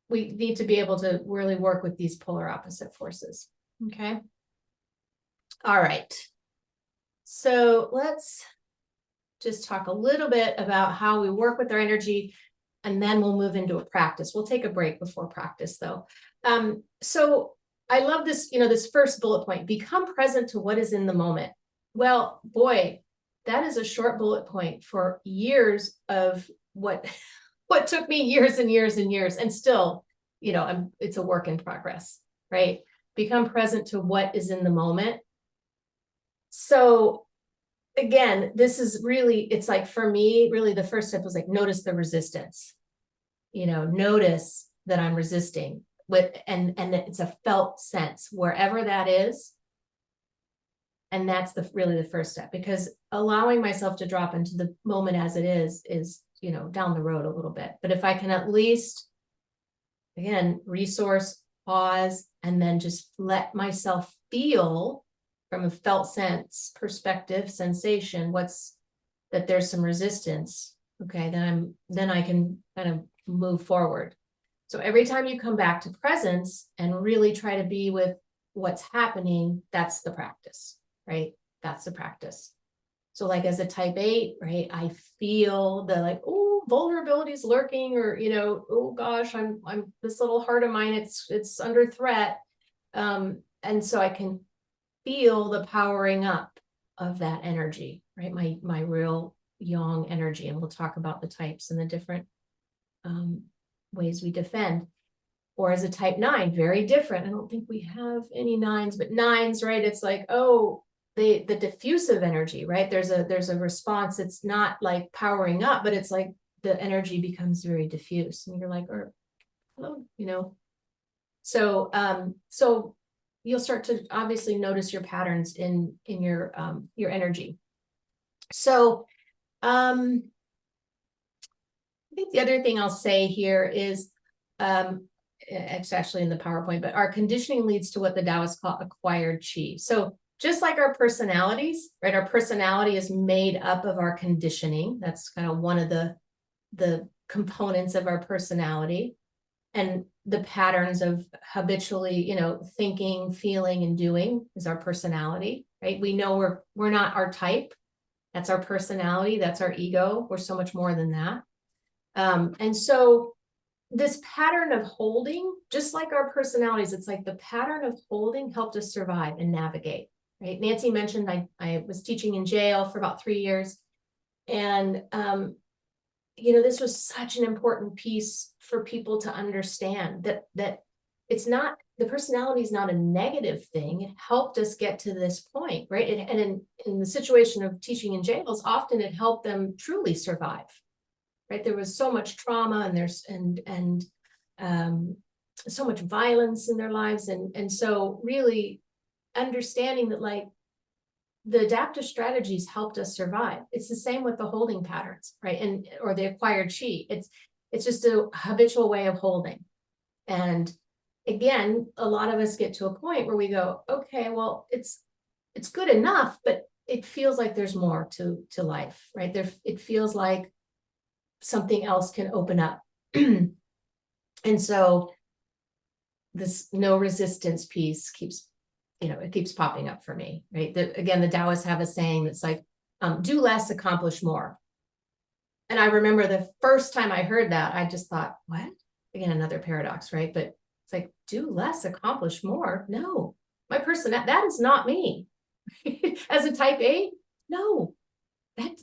we need to be able to really work with these polar opposite forces. Okay. All right. So let's just talk a little bit about how we work with our energy, and then we'll move into a practice. We'll take a break before practice though. So I love this, this first bullet point, become present to what is in the moment. Well, boy, that is a short bullet point for years of what took me years and years and years, and still, it's a work in progress, right? Become present to what is in the moment. So again, this is really, it's like for me, really the first step was like, notice the resistance, notice that I'm resisting and it's a felt sense wherever that is. And that's really the first step, because allowing myself to drop into the moment as it is, down the road a little bit. But if I can at least, again, resource, pause, and then just let myself feel from a felt sense perspective, sensation, that there's some resistance. Okay, then I can kind of move forward. So every time you come back to presence and really try to be with what's happening, that's the practice, right? That's the practice. So like as a type 8, right, I feel the like, oh, vulnerability is lurking, or, oh gosh, I'm this little heart of mine, it's under threat. And so I can feel the powering up of that energy, right? My real yang energy. And we'll talk about the types and the different ways we defend. Or as a type 9, very different. I don't think we have any 9s, but 9s, right? It's like, oh, the diffusive energy, right? There's a response. It's not like powering up, but it's like the energy becomes very diffuse, and you're like, or hello, So so you'll start to obviously notice your patterns in your energy. So I think the other thing I'll say here is it's actually in the PowerPoint, but our conditioning leads to what the Taoists call acquired chi. So just like our personalities, right? Our personality is made up of our conditioning. That's kind of one of the components of our personality, and the patterns of habitually, thinking, feeling, and doing is our personality, right? We know we're not our type. That's our personality. That's our ego. We're so much more than that. And so this pattern of holding, just like our personalities, it's like the pattern of holding helped us survive and navigate, right? Nancy mentioned I was teaching in jail for about 3 years. And, this was such an important piece for people to understand that it's not, the personality is not a negative thing. It helped us get to this point, right? And in the situation of teaching in jails, often it helped them truly survive. Right, there was so much trauma, and there's so much violence in their lives, and so really understanding that like the adaptive strategies helped us survive. It's the same with the holding patterns, right? Or the acquired chi. It's just a habitual way of holding. And again, a lot of us get to a point where we go, okay, well, it's good enough, but it feels like there's more to life, right? It feels like something else can open up. And so this no resistance piece keeps, it keeps popping up for me, right? Again, the Taoists have a saying that's like, do less, accomplish more. And I remember the first time I heard that, I just thought, what? Again, another paradox, right? But it's like, do less, accomplish more. No, my person, that is not me. As a type 8, no,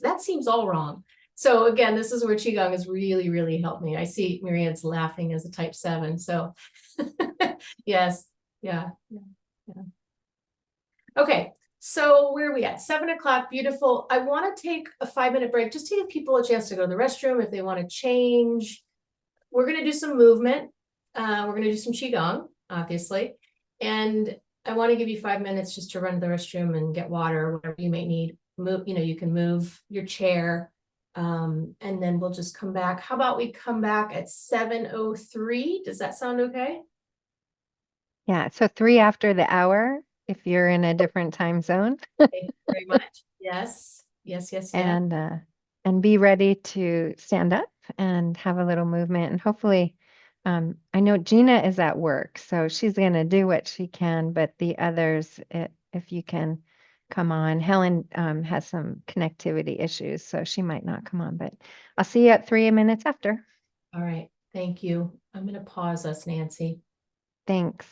that seems all wrong. So again, this is where Qigong has really, really helped me. I see Myriad's laughing as a type 7. So yes, yeah. Okay, so where are we at? 7 o'clock, beautiful. I want to take a 5-minute break just to give people a chance to go to the restroom if they want to change. We're going to do some movement. We're going to do some Qigong, obviously. And I want to give you 5 minutes just to run to the restroom and get water or whatever you may need. Move, you can move your chair. And then we'll just come back. How about we come back at 7:03? Does that sound okay? Yeah, so 3 after the hour, if you're in a different time zone. Thank you very much. Yes. And be ready to stand up and have a little movement. And hopefully, I know Gina is at work, so she's going to do what she can, but the others, if you can come on. Helen has some connectivity issues, so she might not come on, but I'll see you at 3 minutes after. All right. Thank you. I'm going to pause us, Nancy. Thanks.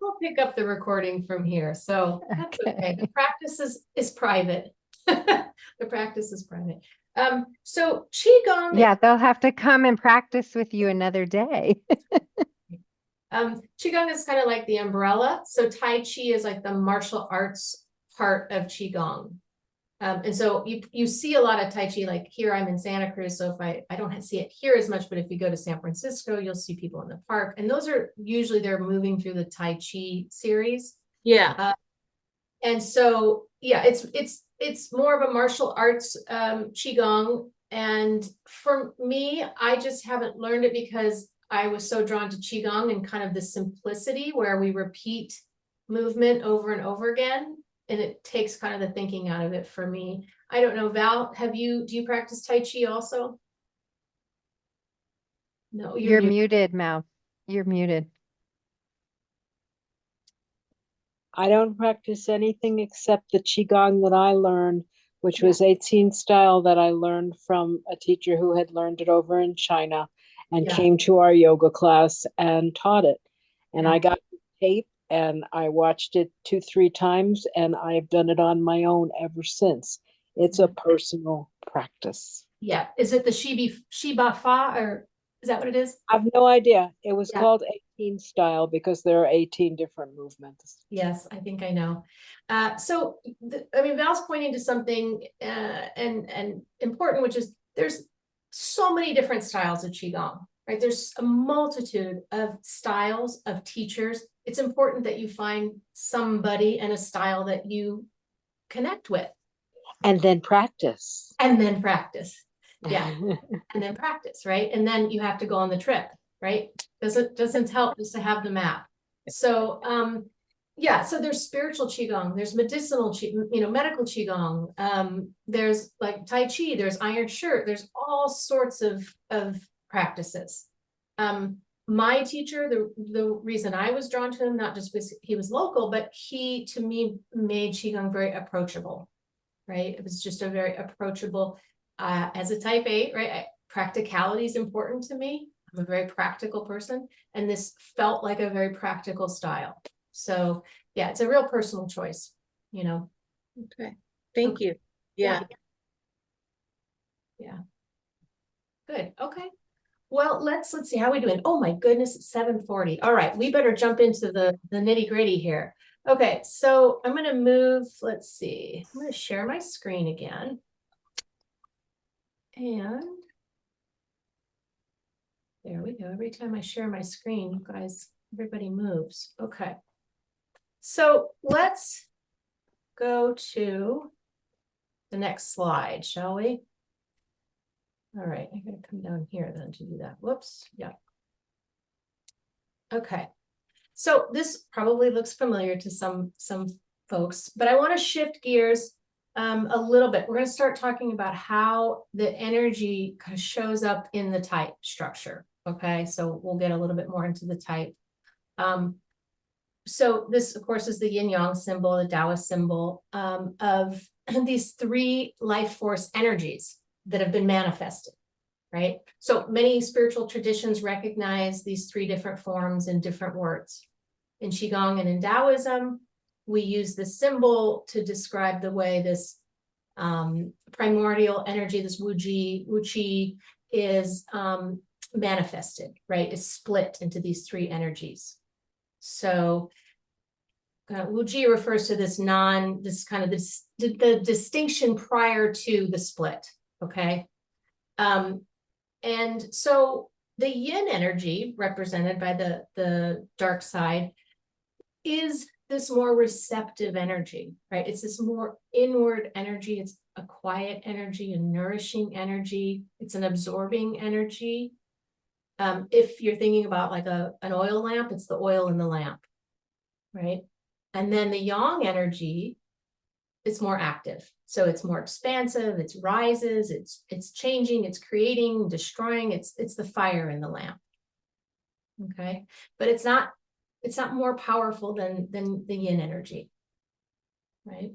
We'll pick up the recording from here. So that's okay. The practice is private. The practice is private. So Qigong. Yeah, they'll have to come and practice with you another day. Qigong is kind of like the umbrella. So Tai Chi is like the martial arts part of Qigong. And so you see a lot of Tai Chi, like here I'm in Santa Cruz. So if I don't see it here as much, but if you go to San Francisco, you'll see people in the park. And those are usually they're moving through the Tai Chi series. Yeah. And so, yeah, it's more of a martial arts Qigong. And for me, I just haven't learned it because I was so drawn to Qigong and kind of the simplicity where we repeat movement over and over again. And it takes kind of the thinking out of it for me. I don't know, Val, do you practice Tai Chi also? No, You're muted, Mal. You're muted. I don't practice anything except the Qigong that I learned, which Yeah. was 18 style that I learned from a teacher who had learned it over in China and Yeah. came to our yoga class and taught it. And Yeah. I got the tape and I watched it 2-3 times, and I've done it on my own ever since. It's a personal practice. Yeah. Is it the Shiba Fa, or is that what it is? I have no idea. It was Yeah. called 18 style because there are 18 different movements. Yes, I think I know. So, I mean, Val's pointing to something and important, which is there's so many different styles of Qigong, right? There's a multitude of styles of teachers. It's important that you find somebody and a style that you connect with. And then practice. And then practice. Yeah. And then practice, right? And then you have to go on the trip, right? Doesn't help just to have the map. So, yeah, so there's spiritual Qigong, there's medicinal Qigong, medical Qigong, there's like Tai Chi, there's Iron Shirt, there's all sorts of practices. My teacher, the reason I was drawn to him, not just because he was local, but he, to me, made Qigong very approachable, right? It was just a very approachable, as a type 8, right? Practicality is important to me. I'm a very practical person, and this felt like a very practical style. So yeah, it's a real personal choice, Okay. Thank Okay. you. Yeah. Yeah. Good. Okay. Well, let's see how we doing. Oh my goodness, it's 7:40. All right, we better jump into the nitty-gritty here. Okay, so I'm going to move, let's see. I'm going to share my screen again. And there we go. Every time I share my screen, you guys, everybody moves. Okay. So let's go to the next slide, shall we? All right, I gotta come down here then to do that. Whoops, yeah. Okay, so this probably looks familiar to some folks, but I want to shift gears a little bit. We're going to start talking about how the energy kind of shows up in the type structure. Okay, so we'll get a little bit more into the type. So this, of course, is the yin yang symbol, the Taoist symbol of these 3 life force energies that have been manifested, right? So many spiritual traditions recognize these 3 different forms in different words. In Qigong and in Taoism, we use the symbol to describe the way this primordial energy, this Wu Qi, is manifested, right? Is split into these 3 energies. So Wu Qi refers to this the distinction prior to the split, okay? And so the yin energy represented by the dark side is this more receptive energy, right? It's this more inward energy. It's a quiet energy, a nourishing energy. It's an absorbing energy. If you're thinking about like an oil lamp, it's the oil in the lamp, right? And then the yang energy, it's more active. So it's more expansive, it's rises, it's changing, it's creating, destroying, it's the fire in the lamp. Okay. But it's not more powerful than the yin energy. Right.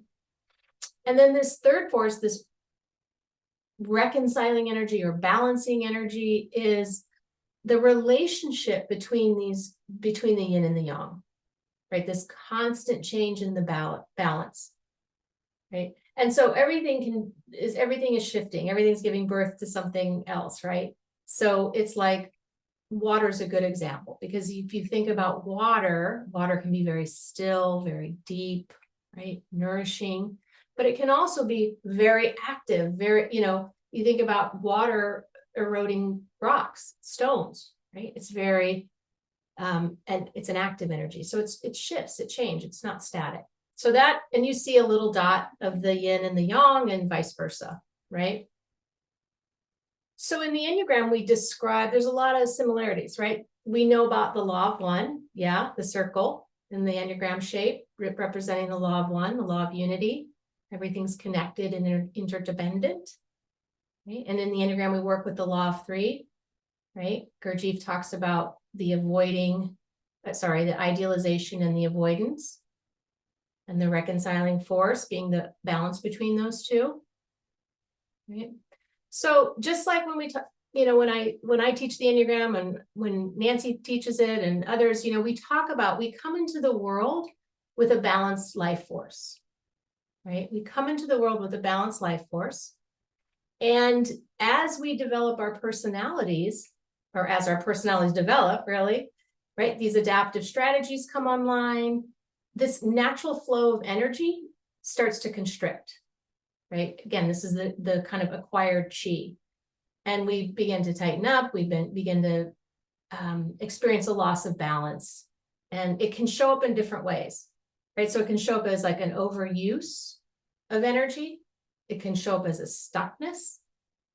And then this third force, this reconciling energy or balancing energy, is the relationship between the yin and the yang. Right. This constant change in the balance. Right. And so everything is shifting, everything's giving birth to something else, right? So it's like water is a good example, because if you think about water, water can be very still, very deep, right? Nourishing, but it can also be very active, very, you think about water eroding rocks, stones, right? It's very, and it's an active energy. So it shifts, it changes, it's not static. So that, and you see a little dot of the yin and the yang and vice versa, right? So in the Enneagram, we describe, there's a lot of similarities, right? We know about the law of one, yeah, the circle in the Enneagram shape, representing the law of one, the law of unity. Everything's connected and interdependent, right? And in the Enneagram, we work with the law of three, right? Gurdjieff talks about the the idealization and the avoidance, and the reconciling force being the balance between those two, right? So just like when we talk, when I teach the Enneagram, and when Nancy teaches it and others, we talk about, we come into the world with a balanced life force, right? We come into the world with a balanced life force. And as we develop our personalities, or as our personalities develop, really, right? These adaptive strategies come online. This natural flow of energy starts to constrict. Right? Again, this is the kind of acquired chi. And we begin to tighten up, we begin to experience a loss of balance. And it can show up in different ways, right? So it can show up as like an overuse of energy. It can show up as a stuckness,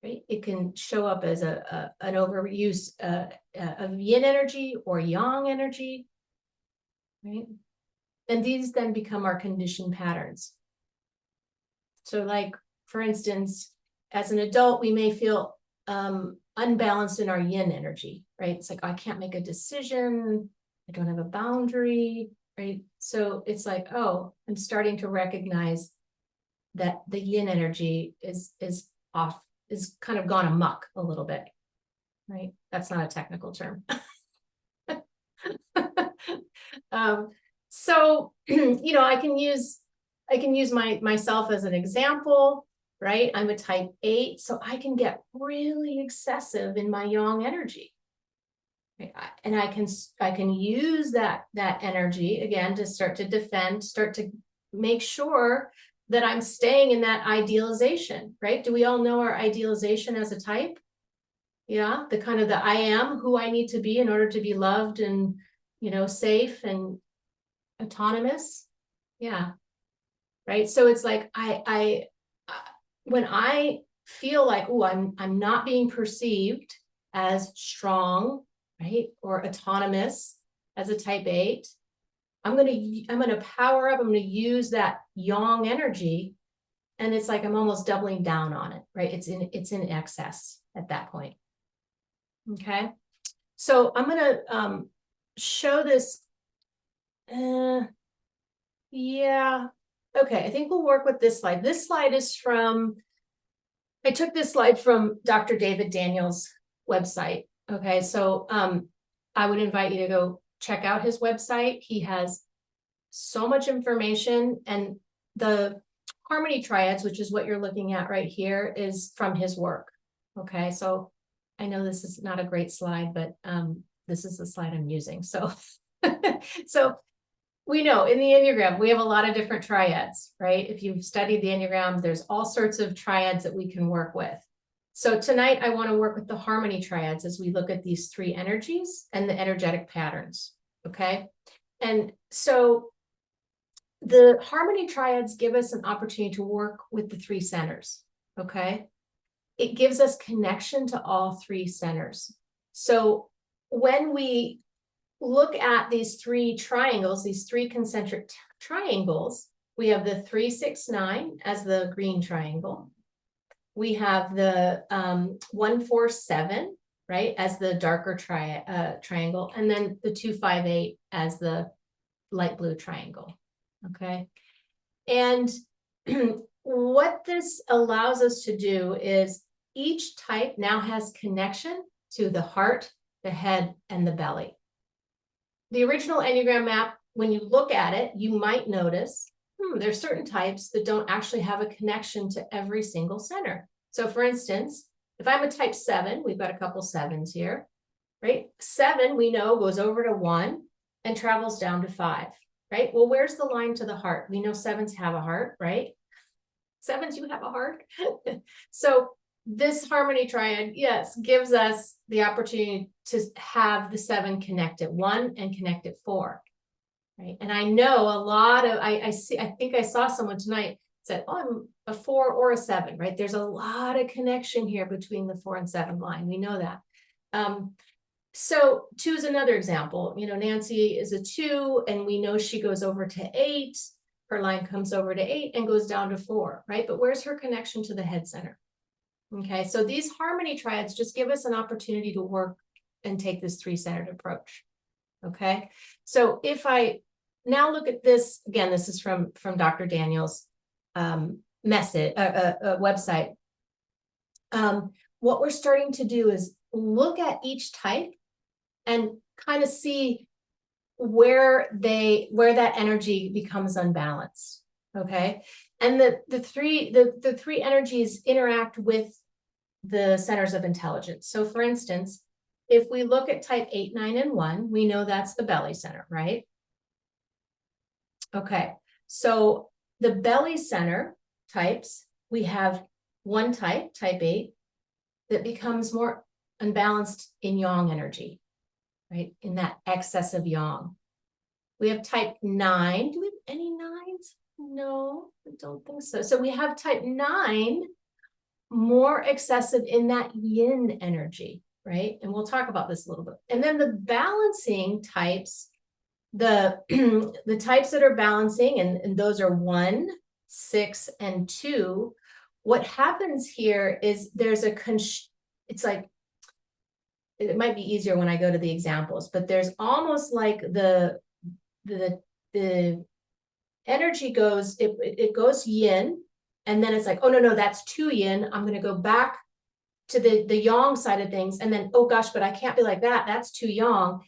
right? It can show up as an overuse of yin energy or yang energy, right? And these then become our conditioned patterns. So like, for instance, as an adult, we may feel unbalanced in our yin energy, right? It's like, I can't make a decision. I don't have a boundary, right? So it's like, oh, I'm starting to recognize that the yin energy is off, is kind of gone amok a little bit, right? That's not a technical term. So, I can use myself as an example, right? I'm a type 8, so I can get really excessive in my yang energy. Right? And I can use that energy again to start to defend, start to make sure that I'm staying in that idealization, right? Do we all know our idealization as a type? Yeah, the kind of the I am who I need to be in order to be loved and, safe and autonomous. Yeah. Right. So it's like, when I feel like, oh, I'm not being perceived as strong, right, or autonomous as a type 8, I'm gonna power up. I'm gonna use that yang energy, and it's like I'm almost doubling down on it, right? It's in excess at that point. Okay, so I'm gonna show this. Yeah. Okay, I think we'll work with this slide. This slide is I took this slide from Dr. David Daniels' website. Okay, so I would invite you to go check out his website. He has so much information, and the harmony triads, which is what you're looking at right here, is from his work. Okay, so I know this is not a great slide, but this is the slide I'm using. So, so we know in the Enneagram, we have a lot of different triads, right? If you've studied the Enneagram, there's all sorts of triads that we can work with. So tonight I want to work with the harmony triads as we look at these 3 energies and the energetic patterns, okay? And so the harmony triads give us an opportunity to work with the 3 centers, okay? It gives us connection to all 3 centers. So when we look at these 3 triangles, these 3 concentric triangles, we have the 3, 6, 9 as the green triangle. We have the 1, 4, 7, right, as the darker triangle, and then the 2, 5, 8 as the light blue triangle. Okay, and what this allows us to do is each type now has connection to the heart, the head, and the belly. The original Enneagram map, when you look at it, you might notice there's certain types that don't actually have a connection to every single center. So for instance, if I'm a type 7, we've got a couple 7s here. right? 7, we know, goes over to 1 and travels down to 5, right? Well, where's the line to the heart? We know 7s have a heart, right? 7s, you have a heart. So this harmony triad, yes, gives us the opportunity to have the 7 connect at 1 and connect at 4, right? And I know a lot of, I think I saw someone tonight said, oh, I'm a 4 or a 7, right? There's a lot of connection here between the 4 and 7 line. We know that. So 2 is another example. You know, Nancy is a 2, and we know she goes over to 8. Her line comes over to 8 and goes down to 4, right? But where's her connection to the head center? Okay, so these harmony triads just give us an opportunity to work and take this 3-centered approach. Okay, so if I now look at this, again, this is from Dr. Daniel's website. What we're starting to do is look at each type and kind of see where that energy becomes unbalanced. Okay, and the three energies interact with the centers of intelligence. So for instance, if we look at type 8, 9, and 1, we know that's the belly center, right? Okay, so the belly center types, we have one type, type 8, that becomes more unbalanced in yang energy, right? In that excess of yang. We have type 9. Do we have any 9s? No, I don't think so. So we have type 9 more excessive in that yin energy, right? And we'll talk about this a little bit. And then the balancing types, the types that are balancing, and those are 1, 6, and 2. What happens here is there's it's like, it might be easier when I go to the examples, but there's almost like the energy goes, it goes yin, and then it's like, oh no, that's too yin. I'm going to go back to the yang side of things, and then, oh gosh, but I can't be like that. That's too yang.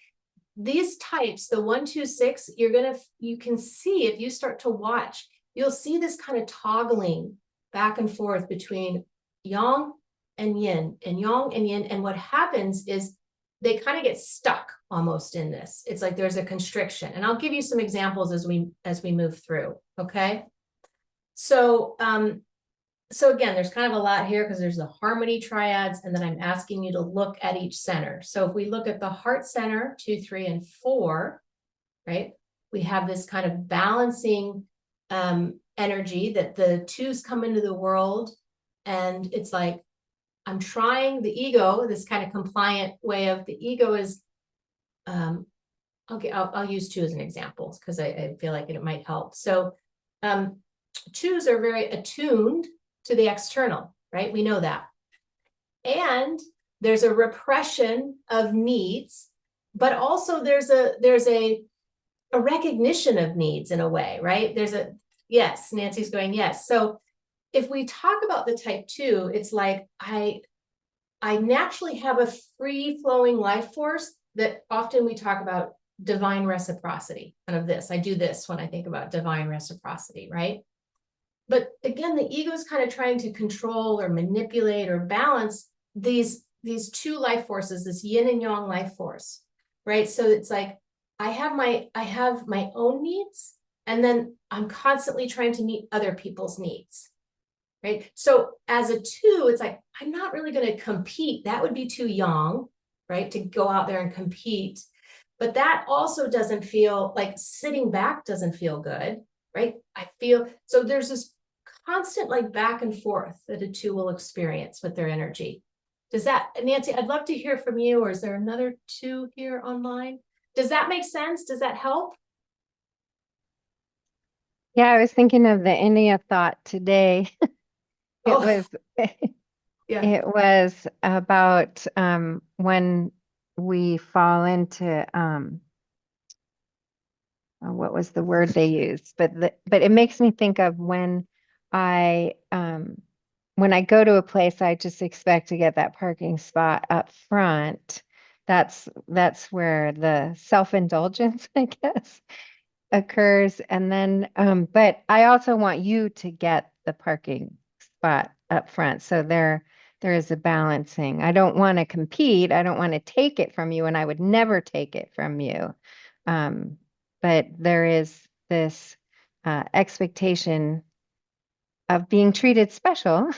These types, the 1, 2, 6, you can see, if you start to watch, you'll see this kind of toggling back and forth between yang and yin, and yang and yin. And what happens is they kind of get stuck almost in this. It's like there's a constriction, and I'll give you some examples as we move through. Okay, so so again, there's kind of a lot here because there's the harmony triads, and then I'm asking you to look at each center. So if we look at the heart center, 2, 3, and 4, right, we have this kind of balancing energy that the 2s come into the world, and it's like, I'm trying, the ego, this kind of compliant way of the ego is, I'll use 2 as an example because I feel like it might help. So 2s are very attuned to the external, right? We know that. And there's a repression of needs, but also there's a recognition of needs in a way, right? Yes, Nancy's going, yes. So if we talk about the type 2, it's like I naturally have a free-flowing life force that often we talk about divine reciprocity, kind of this. I do this when I think about divine reciprocity, right? But again, the ego is kind of trying to control or manipulate or balance these 2 life forces, this yin and yang life force, right? So it's like I have my own needs, and then I'm constantly trying to meet other people's needs, right? So as a 2, it's like, I'm not really going to compete. That would be too yang, right? To go out there and compete. But that also doesn't feel like, sitting back doesn't feel good, right? So there's this constant like back and forth that a 2 will experience with their energy. Does that, Nancy, I'd love to hear from you, or is there another 2 here online? Does that make sense? Does that help? Yeah, I was thinking of the Enneagram thought today. Oh, yeah. It was about when we fall into what was the word they used? But it makes me think of when I go to a place, I just expect to get that parking spot up front. That's where the self-indulgence, I guess, occurs. And then, but I also want you to get the parking spot up front. So there is a balancing. I don't want to compete. I don't want to take it from you, and I would never take it from you. But there is this expectation of being treated special,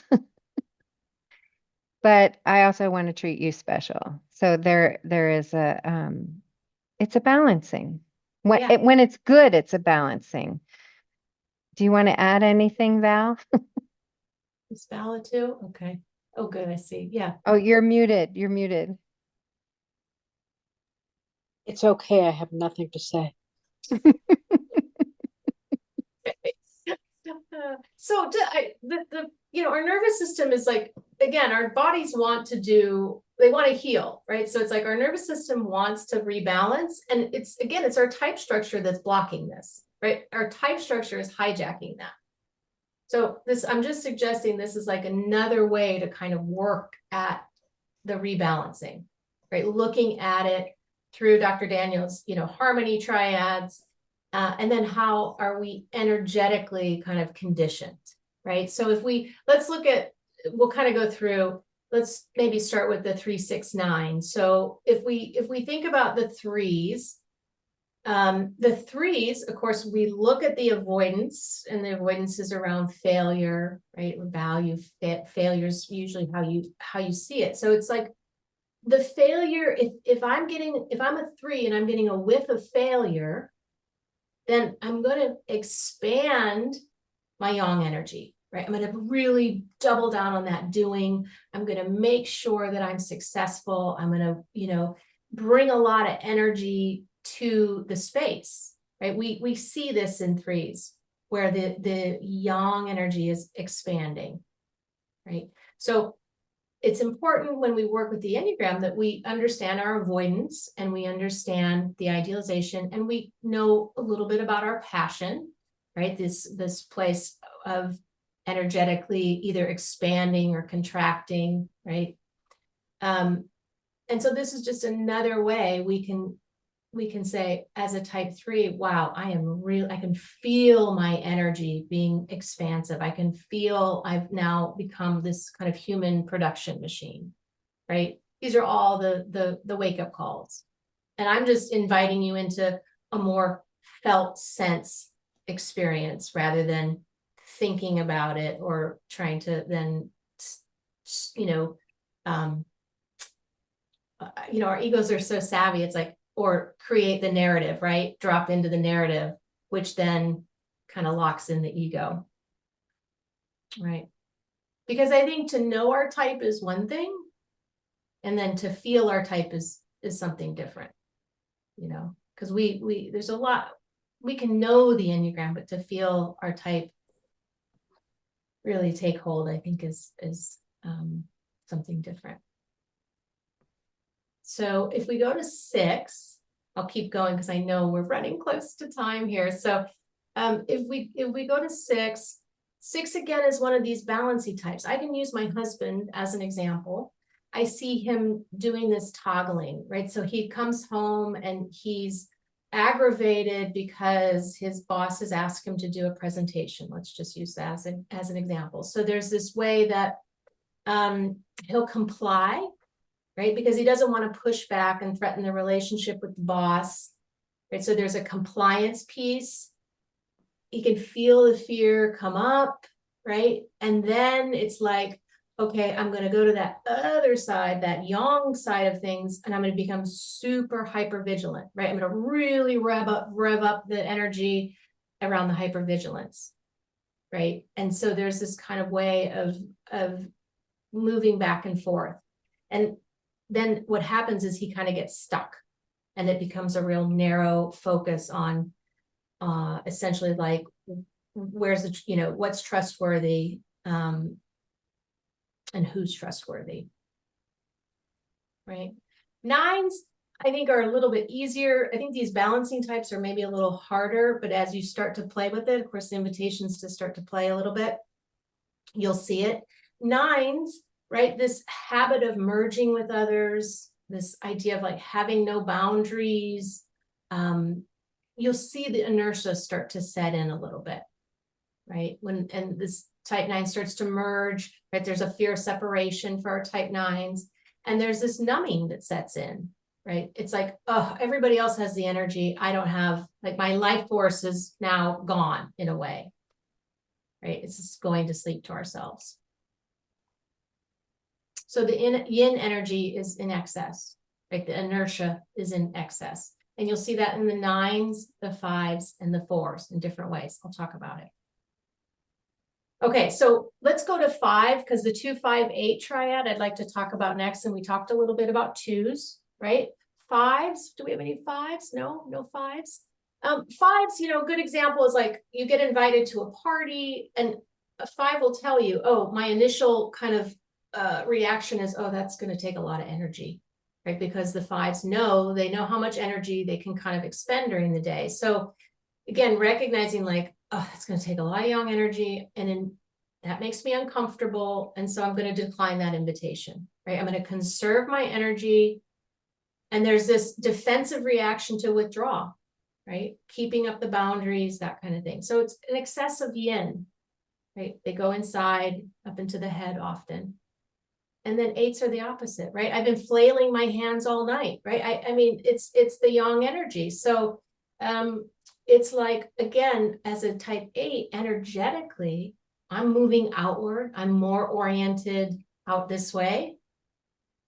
but I also want to treat you special. So there is it's a balancing. Yeah. When it's good, it's a balancing. Do you want to add anything, Val? It's valid too. Okay. Oh, good. I see. Yeah. Oh, you're muted. You're muted. It's okay. I have nothing to say. So our nervous system is like, again, our bodies want to they want to heal, right? So it's like our nervous system wants to rebalance, and it's our type structure that's blocking this, right? Our type structure is hijacking that. So I'm just suggesting this is like another way to kind of work at the rebalancing, right? Looking at it through Dr. Daniel's, harmony triads, and then how are we energetically kind of conditioned, right? So we'll kind of go through, let's maybe start with the 3-6-9. So if we think about the threes, of course, we look at the avoidance, and the avoidance is around failure, right? Value failure is usually how you see it. So it's like the failure, if I'm a 3 and I'm getting a whiff of failure, then I'm going to expand my yang energy, right? I'm going to really double down on that doing. I'm going to make sure that I'm successful. I'm going to, bring a lot of energy to the space, right? We see this in threes where the yang energy is expanding, right? So it's important when we work with the Enneagram that we understand our avoidance, and we understand the idealization, and we know a little bit about our passion, right? This place of energetically either expanding or contracting, right? And so this is just another way we can say, as a type 3, wow, I can feel my energy being expansive. I can feel I've now become this kind of human production machine, right? These are all the wake-up calls. And I'm just inviting you into a more felt sense experience rather than thinking about it or trying to then, our egos are so savvy. It's like, or create the narrative, right? Drop into the narrative, which then kind of locks in the ego, right? Because I think to know our type is one thing, and then to feel our type is something different, because there's a lot, we can know the Enneagram, but to feel our type really take hold, I think is something different. So if we go to 6, I'll keep going because I know we're running close to time here. So if we go to 6 again is one of these balancing types. I can use my husband as an example. I see him doing this toggling, right? So he comes home and he's aggravated because his boss has asked him to do a presentation. Let's just use that as an example. So there's this way that he'll comply, right? Because he doesn't want to push back and threaten the relationship with the boss, right? So there's a compliance piece. He can feel the fear come up, right? And then it's like, okay, I'm going to go to that other side, that yang side of things, and I'm going to become super hyper vigilant, right? I'm going to really rev up the energy around the hypervigilance, right? And so there's this kind of way of moving back and forth. And then what happens is he kind of gets stuck, and it becomes a real narrow focus on essentially like, where's what's trustworthy, and who's trustworthy, right? 9s, I think, are a little bit easier. I think these balancing types are maybe a little harder, but as you start to play with it, of course, the invitations to start to play a little bit, you'll see it. 9s, right? This habit of merging with others, this idea of like having no boundaries, you'll see the inertia start to set in a little bit, right? And this type 9 starts to merge right? There's a fear of separation for our type 9s. And there's this numbing that sets in, right? It's like, oh, everybody else has the energy. I don't have, like, my life force is now gone in a way, right? It's just going to sleep to ourselves. So the yin energy is in excess, right? The inertia is in excess. And you'll see that in the 9s, the 5s, and the 4s in different ways. I'll talk about it. Okay, so let's go to 5, because the 2, 5, 8 triad I'd like to talk about next. And we talked a little bit about 2s, right? 5s, do we have any 5s? No, no 5s. 5s, you know, a good example is like you get invited to a party and a 5 will tell you, oh, my initial kind of reaction is, oh, that's going to take a lot of energy, right? Because the 5s know, they know how much energy they can kind of expend during the day. So again, recognizing like, oh, it's going to take a lot of young energy, and that makes me uncomfortable. And so I'm going to decline that invitation, right? I'm going to conserve my energy. And there's this defensive reaction to withdraw, right? Keeping up the boundaries, that kind of thing. So it's an excess of yin, right? They go inside, up into the head often. And then 8s are the opposite, right? I've been flailing my hands all night, right? I mean, it's the yang energy. So it's like, again, as a type 8, energetically, I'm moving outward. I'm more oriented out this way,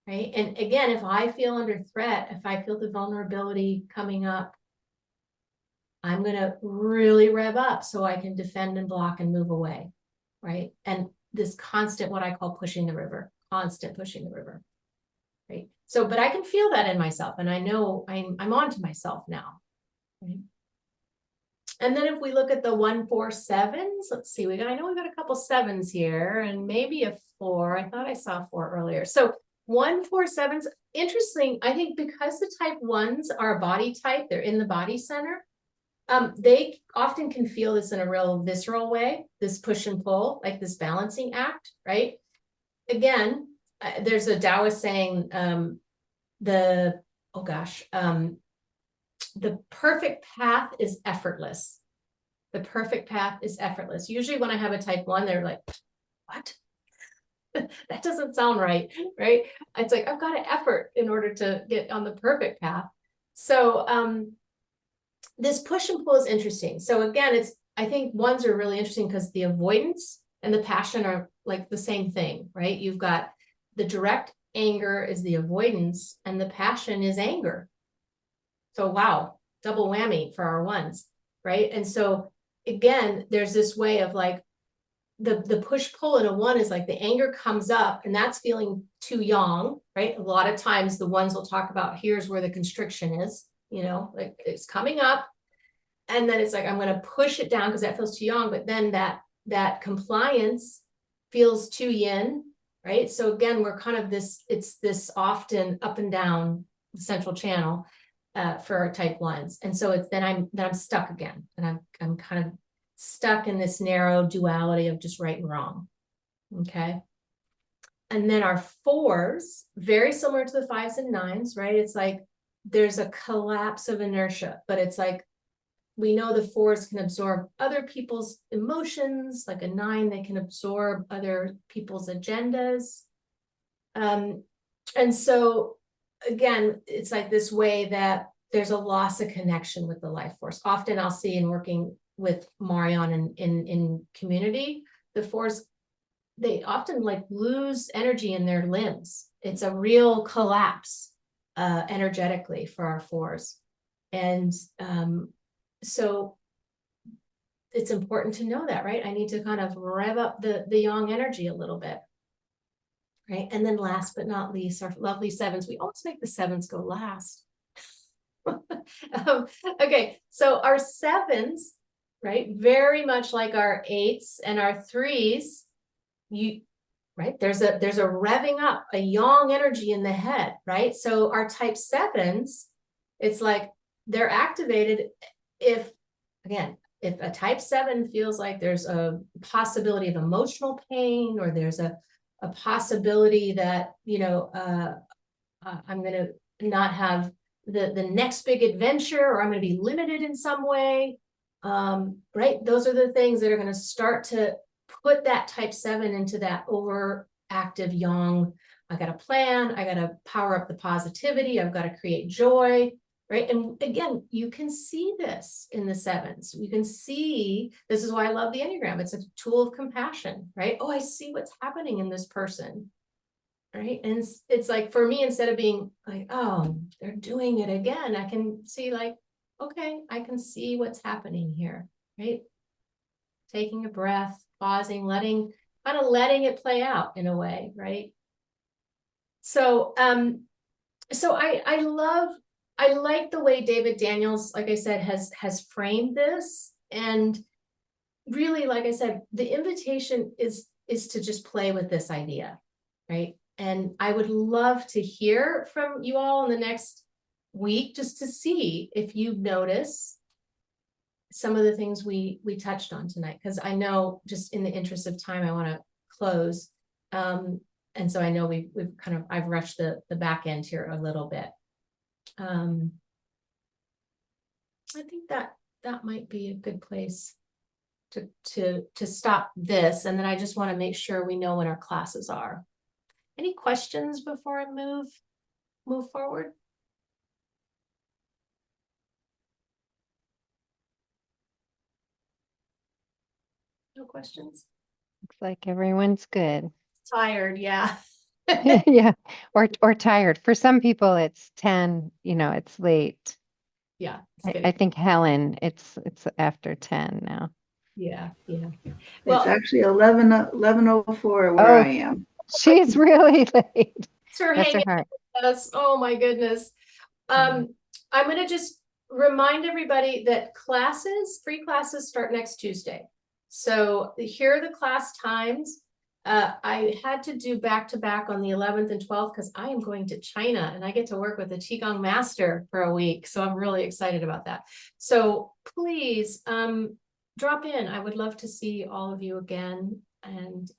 right? And again, if I feel under threat, if I feel the vulnerability coming up, I'm going to really rev up so I can defend and block and move away, right? And this constant, what I call pushing the river, constant pushing the river, right? So, but I can feel that in myself, and I know I'm onto myself now, right? And then if we look at the 1, 4, 7s, let's see, I know we got a couple 7s here and maybe a 4. I thought I saw 4 earlier. So 1, 4, 7s, interesting. I think because the type 1s are a body type, they're in the body center. They often can feel this in a real visceral way, this push and pull, like this balancing act, right? Again, there's a Taoist saying, the perfect path is effortless. The perfect path is effortless. Usually when I have a type 1, they're like, what? That doesn't sound right, right? It's like, I've got to effort in order to get on the perfect path. So this push and pull is interesting. So again, I think 1s are really interesting because the avoidance and the passion are like the same thing, right? You've got the direct anger is the avoidance and the passion is anger. So wow, double whammy for our 1s, right? And so again, there's this way of like the push pull in a 1 is like the anger comes up and that's feeling too yang, right? A lot of times the 1s will talk about here's where the constriction is, you know, like it's coming up. And then it's like, I'm going to push it down because that feels too yang. But then that compliance feels too yin, right? So again, we're kind of it's this often up and down the central channel for our type 1s. And so it's then I'm stuck again. And I'm kind of stuck in this narrow duality of just right and wrong. Okay. And then our 4s, very similar to the 5s and 9s, right? It's like there's a collapse of inertia, but it's like we know the 4s can absorb other people's emotions, like a 9, they can absorb other people's agendas. And so again, it's like this way that there's a loss of connection with the life force. Often I'll see in working with Marion in community, the 4s, they often like lose energy in their limbs. It's a real collapse energetically for our 4s. And so it's important to know that, right? I need to kind of rev up the yang energy a little bit, right? And then last but not least, our lovely 7s. We always make the 7s go last. Okay, so our 7s, right? Very much like our 8s and our 3s, right? There's a revving up, a yang energy in the head, right? So our type 7s, it's like they're activated if a type 7 feels like there's a possibility of emotional pain, or there's a possibility that, you know, I'm going to not have the next big adventure, or I'm going to be limited in some way, right? Those are the things that are going to start to put that type 7 into that overactive yang. I got to plan, I got to power up the positivity, I've got to create joy, right? And again, you can see this in the 7s. You can see, this is why I love the Enneagram. It's a tool of compassion, right? Oh, I see what's happening in this person, right? And it's like, for me, instead of being like, oh, they're doing it again, I can see like, okay, I can see what's happening here, right? Taking a breath, pausing, kind of letting it play out in a way, right? So, I like the way David Daniels, like I said, has framed this. And really, like I said, the invitation is to just play with this idea, right? And I would love to hear from you all in the next week, just to see if you notice some of the things we touched on tonight, because I know, just in the interest of time, I want to close. And so I know I've rushed the back end here a little bit. I think that might be a good place to stop this. And then I just want to make sure we know when our classes are. Any questions before I move forward? No questions? Looks like everyone's good. Tired, yeah. Yeah, or tired. For some people, it's 10, it's late. Yeah, I think Helen, it's after 10 now. yeah. It's Well, actually 11:04 where Oh. I am. She's really late. thanks for Bless her hanging heart. with us. Oh my goodness. I'm gonna just remind everybody that free classes start next Tuesday. So here are the class times. I had to do back-to-back on the 11th and 12th because I am going to China and I get to work with a Qigong master for a week. So I'm really excited about that. So please drop in. I would love to see all of you again. And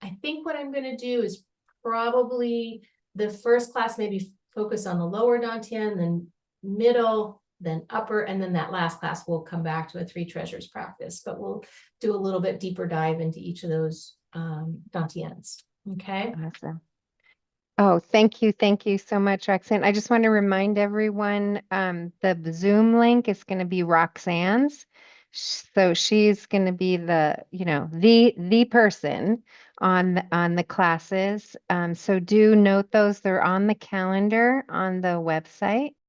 I think what I'm going to do is probably the first class, maybe focus on the lower Dantian, then middle, then upper, and then that last class we'll come back to a 3 treasures practice, but we'll do a little bit deeper dive into each of those Dantians. Okay. Awesome. Oh, thank you. Thank you so much, Roxanne. I just want to remind everyone, the Zoom link is going to be Roxanne's. So she's going to be the person on the classes. So do note those. They're on the calendar on the website.